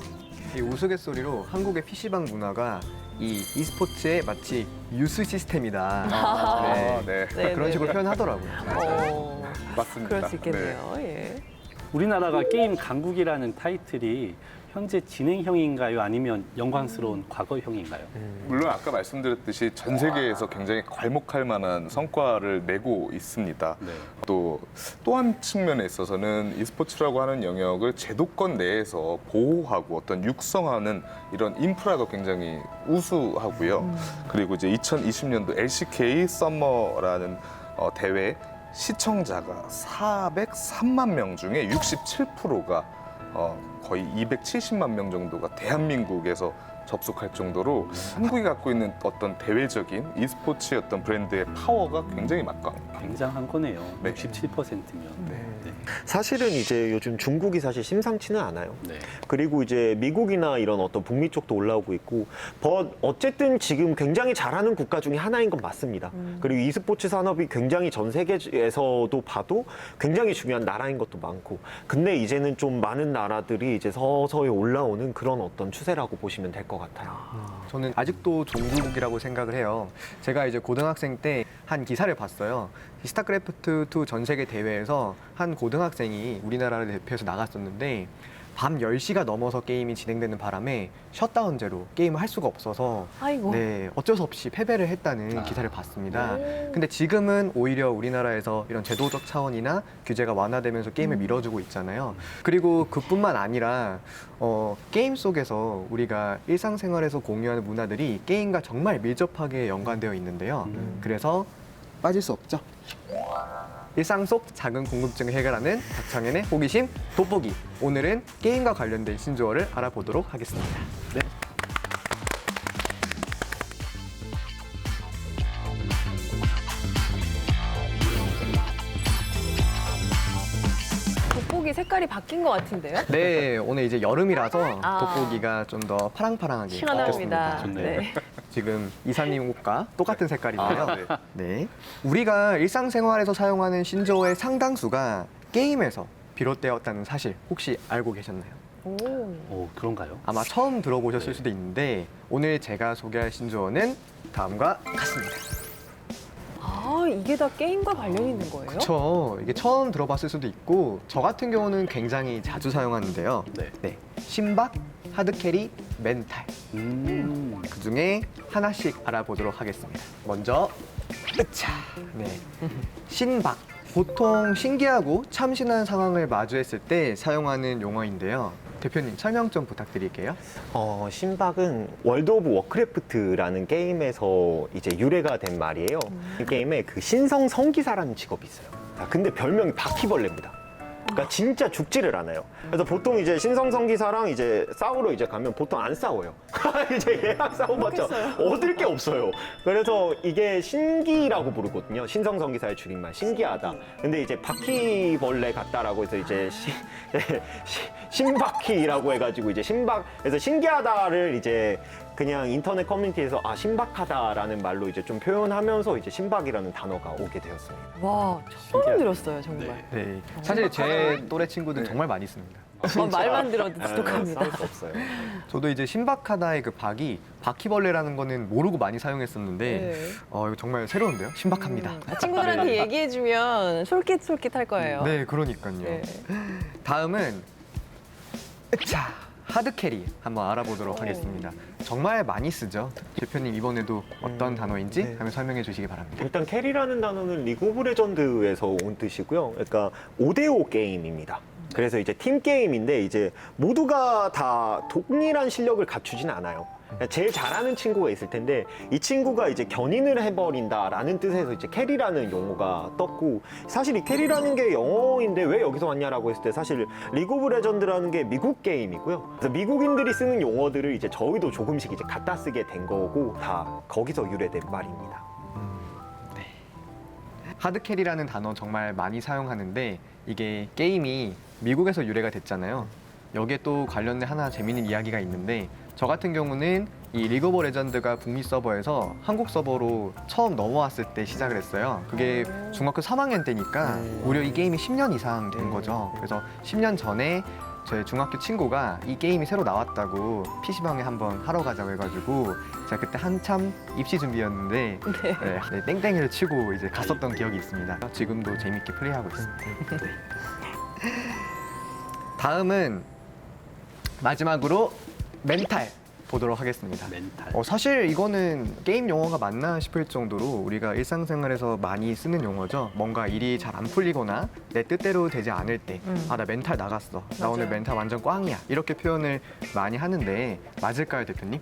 C: 이 우스갯소리로 한국의 PC방 문화가 이 e스포츠의 마치 유스 시스템이다. 네.
A: 네,
C: 그런
A: 네,
C: 식으로
A: 네.
C: 표현하더라고요.
E: 맞습니다.
A: 그럴 수 있겠네요. 예.
B: 우리나라가 게임 강국이라는 타이틀이 현재 진행형인가요? 아니면 영광스러운 과거형인가요?
E: 물론 아까 말씀드렸듯이 전 세계에서 굉장히 괄목할 만한 성과를 내고 있습니다.
B: 네.
E: 또 한 측면에 있어서는 e스포츠라고 하는 영역을 제도권 내에서 보호하고 어떤 육성하는 이런 인프라가 굉장히 우수하고요. 그리고 이제 2020년도 LCK 썸머라는 대회 시청자가 403만 명 중에 67%가 거의 270만 명 정도가 대한민국에서 접속할 정도로 한국이 갖고 있는 어떤 대외적인 e스포츠의 어떤 브랜드의 파워가 굉장히 막강합니다.
B: 굉장한 거네요.
E: 네.
B: 67%면. 네.
F: 사실은 이제 요즘 중국이 사실 심상치는 않아요.
B: 네.
F: 그리고 이제 미국이나 이런 어떤 북미 쪽도 올라오고 있고, 어쨌든 지금 굉장히 잘하는 국가 중에 하나인 건 맞습니다. 그리고 e스포츠 산업이 굉장히 전 세계에서도 봐도 굉장히 중요한 나라인 것도 많고, 근데 이제는 좀 많은 나라들이 이제 서서히 올라오는 그런 어떤 추세라고 보시면 될 것 같아요.
C: 저는 아직도 종주국이라고 생각을 해요. 제가 이제 고등학생 때 한 기사를 봤어요. 스타크래프트2 전 세계 대회에서 한 고등학생이 우리나라를 대표해서 나갔었는데 밤 10시가 넘어서 게임이 진행되는 바람에 셧다운제로 게임을 할 수가 없어서
A: 아이고.
C: 네, 어쩔 수 없이 패배를 했다는 기사를 봤습니다. 근데 지금은 오히려 우리나라에서 이런 제도적 차원이나 규제가 완화되면서 게임을 밀어주고 있잖아요. 그리고 그뿐만 아니라 게임 속에서 우리가 일상생활에서 공유하는 문화들이 게임과 정말 밀접하게 연관되어 있는데요. 그래서 빠질 수 없죠. 일상 속 작은 궁금증을 해결하는 박창현의 호기심 돋보기. 오늘은 게임과 관련된 신조어를 알아보도록 하겠습니다.
A: 돋보기 색깔이 바뀐 것 같은데요?
C: 네, 오늘 이제 여름이라서
A: 아.
C: 돋보기가 좀 더 파랑파랑하게
A: 시원합니다.
C: 바뀌었습니다.
B: 좋네요.
A: 네.
C: 지금 이사님 옷과 똑같은 색깔인데요.
E: 아, 네.
C: 네. 우리가 일상생활에서 사용하는 신조어의 상당수가 게임에서 비롯되었다는 사실 혹시 알고 계셨나요?
A: 오.
B: 오, 그런가요?
C: 아마 처음 들어보셨을 수도 있는데 오늘 제가 소개할 신조어는 다음과 같습니다.
A: 아, 이게 다 게임과 관련이 있는 거예요?
C: 그렇죠. 이게 처음 들어봤을 수도 있고 저 같은 경우는 굉장히 자주 사용하는데요.
B: 네.
C: 신박, 하드캐리, 멘탈.
B: 그
C: 그중에 하나씩 알아보도록 하겠습니다. 먼저 으차. 네. 신박. 보통 신기하고 참신한 상황을 마주했을 때 사용하는 용어인데요. 대표님 설명 좀 부탁드릴게요.
F: 신박은 월드 오브 워크래프트라는 게임에서 이제 유래가 된 말이에요. 이 게임에 그 신성 성기사라는 직업이 있어요. 근데 별명이 바퀴벌레입니다. 그러니까 진짜 죽지를 않아요. 그래서 보통 이제 신성성기사랑 이제 싸우러 이제 가면 보통 안 싸워요. 이제 얘랑 싸워봤자 얻을 게 없어요. 그래서 이게 신기라고 부르거든요. 신성성기사의 줄임말 신기하다. 근데 이제 바퀴벌레 같다라고 해서 이제 신바퀴라고 해가지고 이제 그래서 신기하다를 이제 그냥 인터넷 커뮤니티에서 신박하다라는 말로 이제 좀 표현하면서 이제 신박이라는 단어가 오게 되었습니다.
A: 와, 처음 들었어요, 정말.
C: 네. 사실 제 또래 친구들
F: 네.
C: 정말 많이 씁니다.
A: 말만 들어도 지독합니다.
F: 싸울 수 없어요.
C: 저도 이제 신박하다의 그 박이 바퀴벌레라는 거는 모르고 많이 사용했었는데
A: 네.
C: 이거 정말 새로운데요. 신박합니다.
A: 친구들한테 얘기해주면 솔깃솔깃할 거예요.
C: 네, 그러니까요.
A: 네.
C: 다음은 으차 하드캐리 한번 알아보도록 하겠습니다. 정말 많이 쓰죠. 대표님 이번에도 어떤 단어인지
F: 네.
C: 한번 설명해 주시기 바랍니다.
F: 일단 캐리라는 단어는 리그 오브 레전드에서 온 뜻이고요. 그러니까 5대5 게임입니다. 그래서 이제 팀 게임인데 이제 모두가 다 동일한 실력을 갖추진 않아요. 제일 잘하는 친구가 있을 텐데 이 친구가 이제 견인을 해버린다라는 뜻에서 이제 캐리라는 용어가 떴고, 사실 이 캐리라는 게 영어인데 왜 여기서 왔냐라고 했을 때 사실 리그 오브 레전드라는 게 미국 게임이고요. 그래서 미국인들이 쓰는 용어들을 이제 저희도 조금씩 이제 갖다 쓰게 된 거고 다 거기서 유래된 말입니다.
C: 하드캐리라는 단어 정말 많이 사용하는데 이게 게임이 미국에서 유래가 됐잖아요. 여기에 또 관련된 하나 재밌는 이야기가 있는데 저 같은 경우는 이 리그 오브 레전드가 북미 서버에서 한국 서버로 처음 넘어왔을 때 시작을 했어요. 그게 중학교 3학년 때니까 무려 이 게임이 10년 이상 된 거죠. 그래서 10년 전에 저희 중학교 친구가 이 게임이 새로 나왔다고 PC방에 한번 하러 가자고 해가지고 제가 그때 한참 입시 준비였는데 네, 땡땡이를 치고 이제 갔었던 기억이 있습니다. 지금도 재밌게 플레이하고 있습니다. 다음은 마지막으로 멘탈 보도록 하겠습니다.
B: 멘탈.
C: 사실 이거는 게임 용어가 맞나 싶을 정도로 우리가 일상생활에서 많이 쓰는 용어죠. 뭔가 일이 잘 안 풀리거나 내 뜻대로 되지 않을 때, 나 멘탈 나갔어. 나 오늘
A: 맞아요.
C: 멘탈 완전 꽝이야. 이렇게 표현을 많이 하는데 맞을까요, 대표님?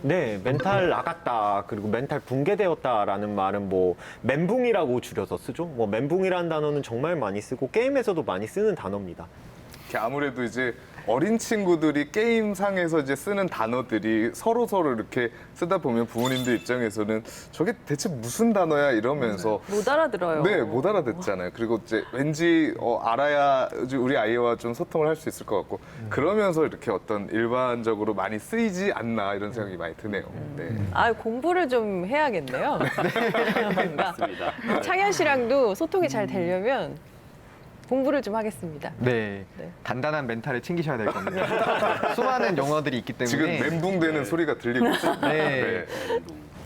F: 네, 멘탈 나갔다, 그리고 멘탈 붕괴되었다라는 말은 뭐 멘붕이라고 줄여서 쓰죠. 뭐 멘붕이라는 단어는 정말 많이 쓰고 게임에서도 많이 쓰는 단어입니다.
E: 아무래도 이제 어린 친구들이 게임상에서 이제 쓰는 단어들이 서로 이렇게 쓰다 보면 부모님들 입장에서는 저게 대체 무슨 단어야 이러면서
A: 못 알아들어요.
E: 네, 못 알아듣잖아요. 그리고 이제 왠지 알아야 우리 아이와 좀 소통을 할 수 있을 것 같고 그러면서 이렇게 어떤 일반적으로 많이 쓰이지 않나 이런 생각이 많이 드네요. 네.
A: 공부를 좀 해야겠네요. 뭔가
B: 맞습니다.
A: 창현 씨랑도 소통이 잘 되려면 공부를 좀 하겠습니다.
C: 네.
A: 네.
C: 단단한 멘탈을 챙기셔야 될 겁니다. 수많은 용어들이 있기 때문에.
E: 지금 멘붕되는 소리가 들리고 있습니다.
C: 네.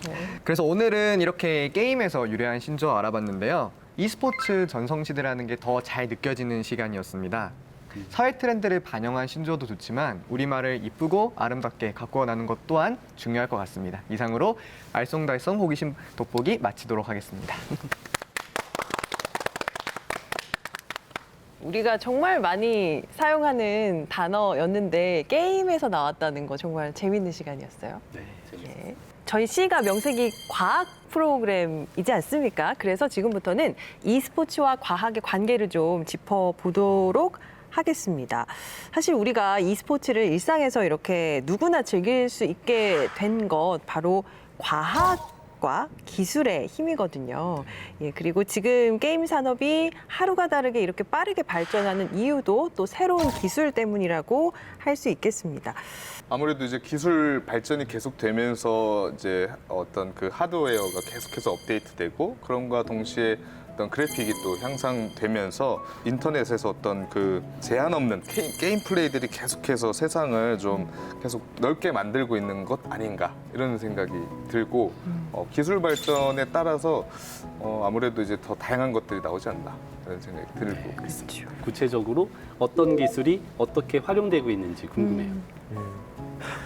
E: 네.
C: 그래서 오늘은 이렇게 게임에서 유래한 신조어 알아봤는데요. e스포츠 전성시대라는 게 더 잘 느껴지는 시간이었습니다. 사회 트렌드를 반영한 신조어도 좋지만 우리말을 이쁘고 아름답게 가꾸어 나는 것 또한 중요할 것 같습니다. 이상으로 알쏭달쏭 호기심 돋보기 마치도록 하겠습니다.
A: 우리가 정말 많이 사용하는 단어였는데 게임에서 나왔다는 거 정말 재밌는 시간이었어요.
B: 네, 재밌습니다.
A: 예. 저희 C가 명색이 과학 프로그램이지 않습니까? 그래서 지금부터는 e스포츠와 과학의 관계를 좀 짚어보도록 하겠습니다. 사실 우리가 e스포츠를 일상에서 이렇게 누구나 즐길 수 있게 된 것 바로 과학과 기술의 힘이거든요. 예, 그리고 지금 게임 산업이 하루가 다르게 이렇게 빠르게 발전하는 이유도 또 새로운 기술 때문이라고 할 수 있겠습니다.
E: 아무래도 이제 기술 발전이 계속되면서 이제 어떤 그 하드웨어가 계속해서 업데이트되고 그런과 동시에 어떤 그래픽이 또 향상되면서 인터넷에서 어떤 그 제한 없는 게임 플레이들이 계속해서 세상을 좀 계속 넓게 만들고 있는 것 아닌가 이런 생각이 들고 기술 발전에 따라서 아무래도 이제 더 다양한 것들이 나오지 않나 이런 생각이 들고 있습니다.
B: 구체적으로 어떤 기술이 어떻게 활용되고 있는지 궁금해요.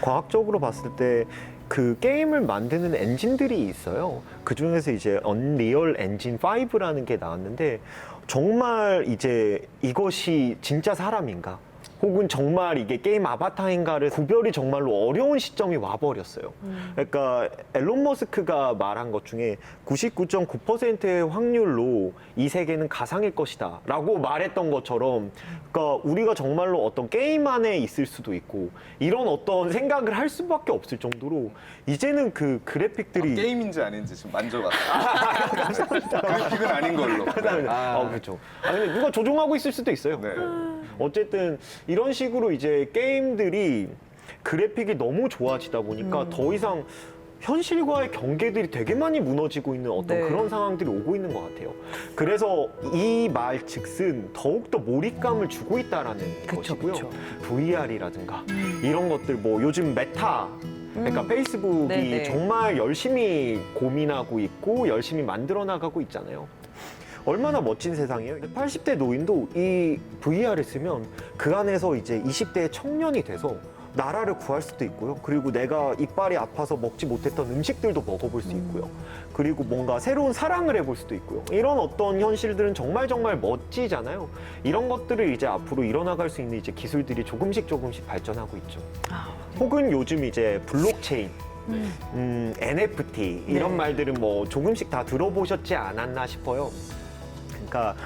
F: 과학적으로 봤을 때 그 게임을 만드는 엔진들이 있어요. 그 중에서 이제 언리얼 엔진 5라는 게 나왔는데 정말 이제 이것이 진짜 사람인가? 혹은 정말 이게 게임 아바타인가를 구별이 정말로 어려운 시점이 와버렸어요. 그러니까 앨런 머스크가 말한 것 중에 99.9%의 확률로 이 세계는 가상일 것이다 라고 말했던 것처럼 그러니까 우리가 정말로 어떤 게임 안에 있을 수도 있고 이런 어떤 생각을 할 수밖에 없을 정도로 이제는 그 그래픽들이
E: 게임인지 아닌지 지금 만져봤어요. 그래픽은 아닌 걸로.
F: 그렇죠. 근데 누가 조종하고 있을 수도 있어요.
E: 네.
F: 어쨌든 이런 식으로 이제 게임들이 그래픽이 너무 좋아지다 보니까 더 이상 현실과의 경계들이 되게 많이 무너지고 있는 어떤
A: 네.
F: 그런 상황들이 오고 있는 것 같아요. 그래서 이 말 즉슨 더욱더 몰입감을 주고 있다라는
A: 그쵸,
F: 것이고요.
A: 그쵸.
F: VR이라든가 이런 것들 뭐 요즘 메타 그러니까 페이스북이
A: 네네.
F: 정말 열심히 고민하고 있고 열심히 만들어 나가고 있잖아요. 얼마나 멋진 세상이에요. 80대 노인도 이 VR을 쓰면 그 안에서 이제 20대의 청년이 돼서 나라를 구할 수도 있고요. 그리고 내가 이빨이 아파서 먹지 못했던 음식들도 먹어볼 수 있고요. 그리고 뭔가 새로운 사랑을 해볼 수도 있고요. 이런 어떤 현실들은 정말 정말 멋지잖아요. 이런 것들을 이제 앞으로 일어나갈 수 있는 이제 기술들이 조금씩 발전하고 있죠. 혹은 요즘 이제 블록체인, NFT 이런
A: 네.
F: 말들은 뭐 조금씩 다 들어보셨지 않았나 싶어요. 그러니까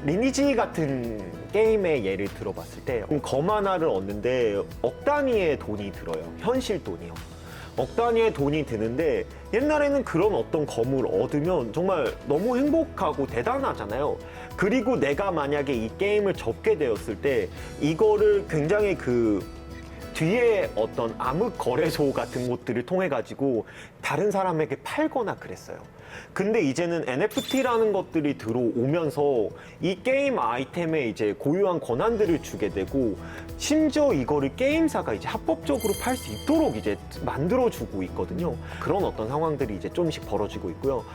F: 리니지 같은 게임의 예를 들어봤을 때 검 하나를 얻는데 억 단위의 돈이 들어요. 현실 돈이요. 억 단위의 돈이 드는데 옛날에는 그런 어떤 검을 얻으면 정말 너무 행복하고 대단하잖아요. 그리고 내가 만약에 이 게임을 접게 되었을 때 이거를 굉장히 그 뒤에 어떤 암흑 거래소 같은 곳들을 통해 가지고 다른 사람에게 팔거나 그랬어요. 근데 이제는 NFT라는 것들이 들어오면서 이 게임 아이템에 이제 고유한 권한들을 주게 되고 심지어 이거를 게임사가 이제 합법적으로 팔 수 있도록 이제 만들어주고 있거든요. 그런 어떤 상황들이 이제 조금씩 벌어지고 있고요.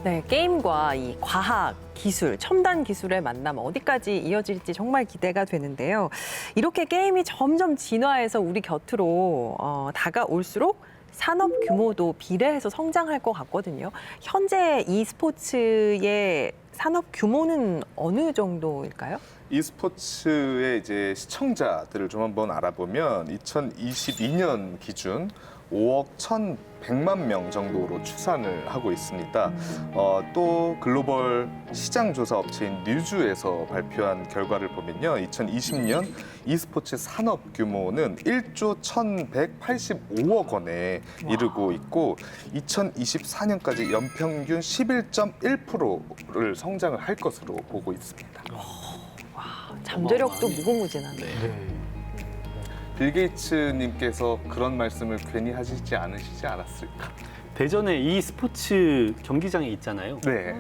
A: 네, 게임과 이 과학, 기술, 첨단 기술의 만남 어디까지 이어질지 정말 기대가 되는데요. 이렇게 게임이 점점 진화해서 우리 곁으로 다가올수록 산업 규모도 비례해서 성장할 것 같거든요. 현재 e스포츠의 산업 규모는 어느 정도일까요?
E: e스포츠의 이제 시청자들을 좀 한번 알아보면 2022년 기준 5억 1,100만 명 정도로 추산을 하고 있습니다. 또 글로벌 시장 조사 업체인 뉴즈에서 발표한 결과를 보면요. 2020년 e스포츠 산업 규모는 1조 1,185억 원에 이르고 있고 2024년까지 연평균 11.1%를 성장을 할 것으로 보고 있습니다.
A: 잠재력도 무궁무진하네요.
E: 빌 게이츠님께서 그런 말씀을 괜히 하시지 않으시지 않았을까?
B: 대전에 e스포츠 경기장이 있잖아요.
E: 네.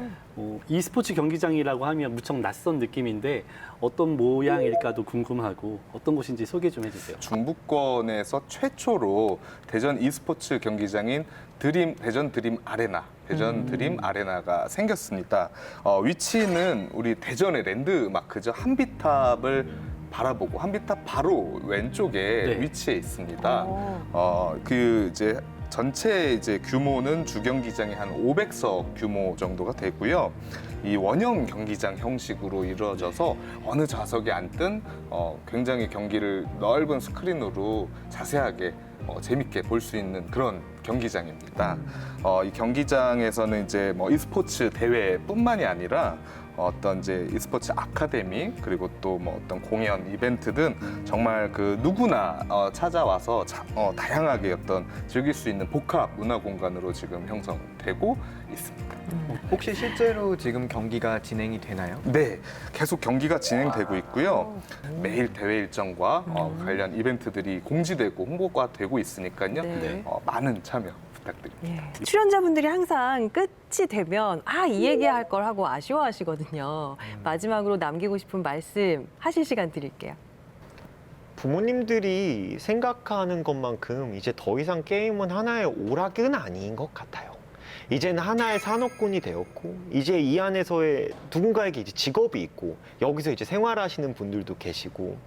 B: e스포츠 경기장이라고 하면 무척 낯선 느낌인데 어떤 모양일까도 궁금하고 어떤 곳인지 소개 좀 해주세요.
E: 중부권에서 최초로 대전 e스포츠 경기장인 대전 드림 아레나, 대전 드림 아레나가 생겼습니다. 위치는 우리 대전의 랜드마크죠. 한비탑을 바라보고 한비탑 바로 왼쪽에
B: 네.
E: 위치해 있습니다. 그 이제 전체 이제 규모는 주경기장이 한 500석 규모 정도가 되고요. 이 원형 경기장 형식으로 이루어져서 어느 좌석에 앉든 굉장히 경기를 넓은 스크린으로 자세하게 재밌게 볼 수 있는 그런 경기장입니다. 이 경기장에서는 이제 뭐 e스포츠 대회뿐만이 아니라 어떤 이제 e스포츠 아카데미 그리고 또 뭐 어떤 공연 이벤트 등 정말 그 누구나 찾아와서 다양하게 어떤 즐길 수 있는 복합 문화 공간으로 지금 형성되고 있습니다.
C: 혹시 실제로 지금 경기가 진행이 되나요?
E: 네, 계속 경기가 진행되고 있고요. 매일 대회 일정과 관련 이벤트들이 공지되고 홍보가 되고 있으니까요.
A: 네.
E: 많은 참여 부탁드립니다.
A: 예. 출연자분들이 항상 끝이 되면 이 얘기할 걸 하고 아쉬워하시거든요. 마지막으로 남기고 싶은 말씀 하실 시간 드릴게요.
F: 부모님들이 생각하는 것만큼 이제 더 이상 게임은 하나의 오락은 아닌 것 같아요. 이제는 하나의 산업군이 되었고 이제 이 안에서의 누군가에게 이제 직업이 있고 여기서 이제 생활하시는 분들도 계시고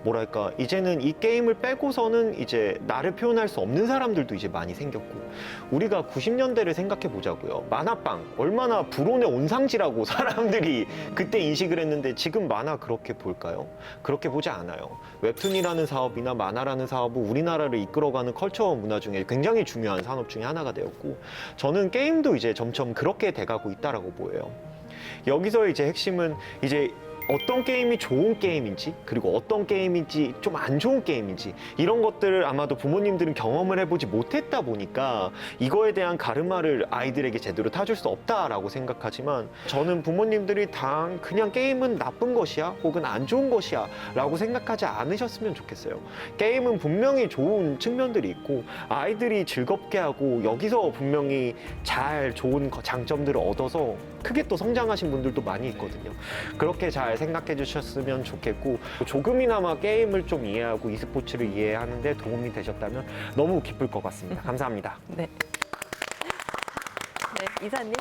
F: 뭐랄까 이제는 이 게임을 빼고서는 이제 나를 표현할 수 없는 사람들도 이제 많이 생겼고 우리가 90년대를 생각해 보자고요. 만화방 얼마나 불온의 온상지라고 사람들이 그때 인식을 했는데 지금 만화 그렇게 볼까요? 그렇게 보지 않아요. 웹툰이라는 사업이나 만화라는 사업은 우리나라를 이끌어가는 컬처 문화 중에 굉장히 중요한 산업 중에 하나가 되었고 저는 게임도 이제 점점 그렇게 돼가고 있다라고 보여요. 여기서 이제 핵심은 이제 어떤 게임이 좋은 게임인지 그리고 어떤 게임인지 좀 안 좋은 게임인지 이런 것들을 아마도 부모님들은 경험을 해보지 못했다 보니까 이거에 대한 가르마를 아이들에게 제대로 타줄 수 없다라고 생각하지만 저는 부모님들이 단 그냥 게임은 나쁜 것이야 혹은 안 좋은 것이야 라고 생각하지 않으셨으면 좋겠어요. 게임은 분명히 좋은 측면들이 있고 아이들이 즐겁게 하고 여기서 분명히 잘 좋은 장점들을 얻어서 크게 또 성장하신 분들도 많이 있거든요. 그렇게 잘 생각해 주셨으면 좋겠고 조금이나마 게임을 좀 이해하고 e스포츠를 이해하는데 도움이 되셨다면 너무 기쁠 것 같습니다. 감사합니다.
A: 네. 네, 이사님.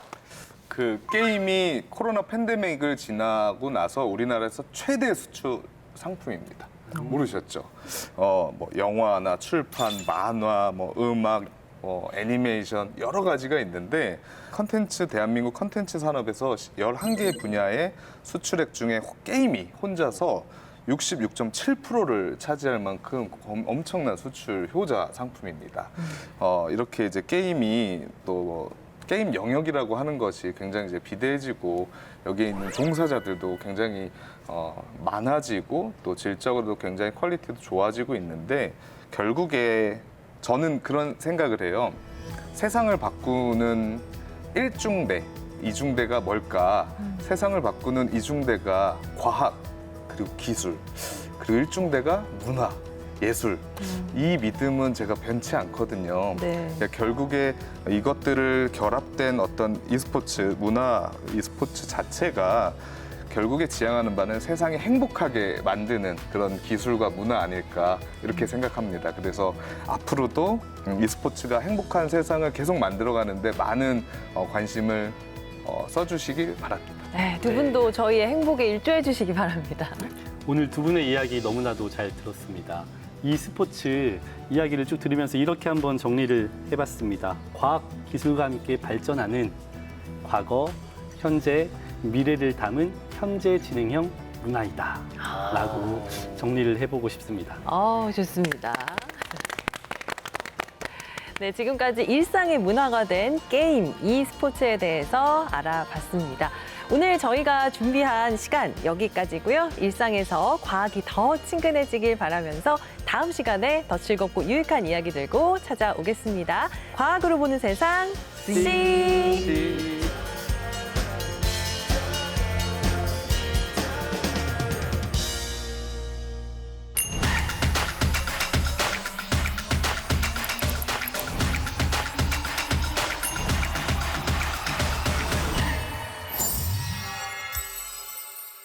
E: 그 게임이 코로나 팬데믹을 지나고 나서 우리나라에서 최대 수출 상품입니다. 모르셨죠? 뭐 영화나 출판, 만화, 뭐 음악, 애니메이션 여러 가지가 있는데 대한민국 컨텐츠 산업에서 11개 분야의 수출액 중에 게임이 혼자서 66.7%를 차지할 만큼 엄청난 수출 효자 상품입니다. 이렇게 이제 게임이 또 게임 영역이라고 하는 것이 굉장히 이제 비대해지고 여기에 있는 종사자들도 굉장히 많아지고 또 질적으로도 굉장히 퀄리티도 좋아지고 있는데 결국에 저는 그런 생각을 해요. 세상을 바꾸는 1중대, 2중대가 뭘까? 세상을 바꾸는 2중대가 과학, 그리고 기술, 그리고 1중대가 문화, 예술. 이 믿음은 제가 변치 않거든요.
A: 네.
E: 결국에 이것들을 결합된 어떤 e스포츠, 문화, e스포츠 자체가 결국에 지향하는 바는 세상이 행복하게 만드는 그런 기술과 문화 아닐까 이렇게 생각합니다. 그래서 앞으로도 e스포츠가 행복한 세상을 계속 만들어가는데 많은 관심을 써주시길 바랍니다.
A: 네, 두 분도 저희의 행복에 일조해 주시기 바랍니다.
B: 오늘 두 분의 이야기 너무나도 잘 들었습니다. e스포츠 이야기를 쭉 들으면서 이렇게 한번 정리를 해봤습니다. 과학 기술과 함께 발전하는 과거, 현재, 미래를 담은 현재 진행형 문화이다 라고 정리를 해보고 싶습니다.
A: 좋습니다. 네, 지금까지 일상의 문화가 된 게임, e스포츠에 대해서 알아봤습니다. 오늘 저희가 준비한 시간 여기까지고요. 일상에서 과학이 더 친근해지길 바라면서 다음 시간에 더 즐겁고 유익한 이야기 들고 찾아오겠습니다. 과학으로 보는 세상, 씨.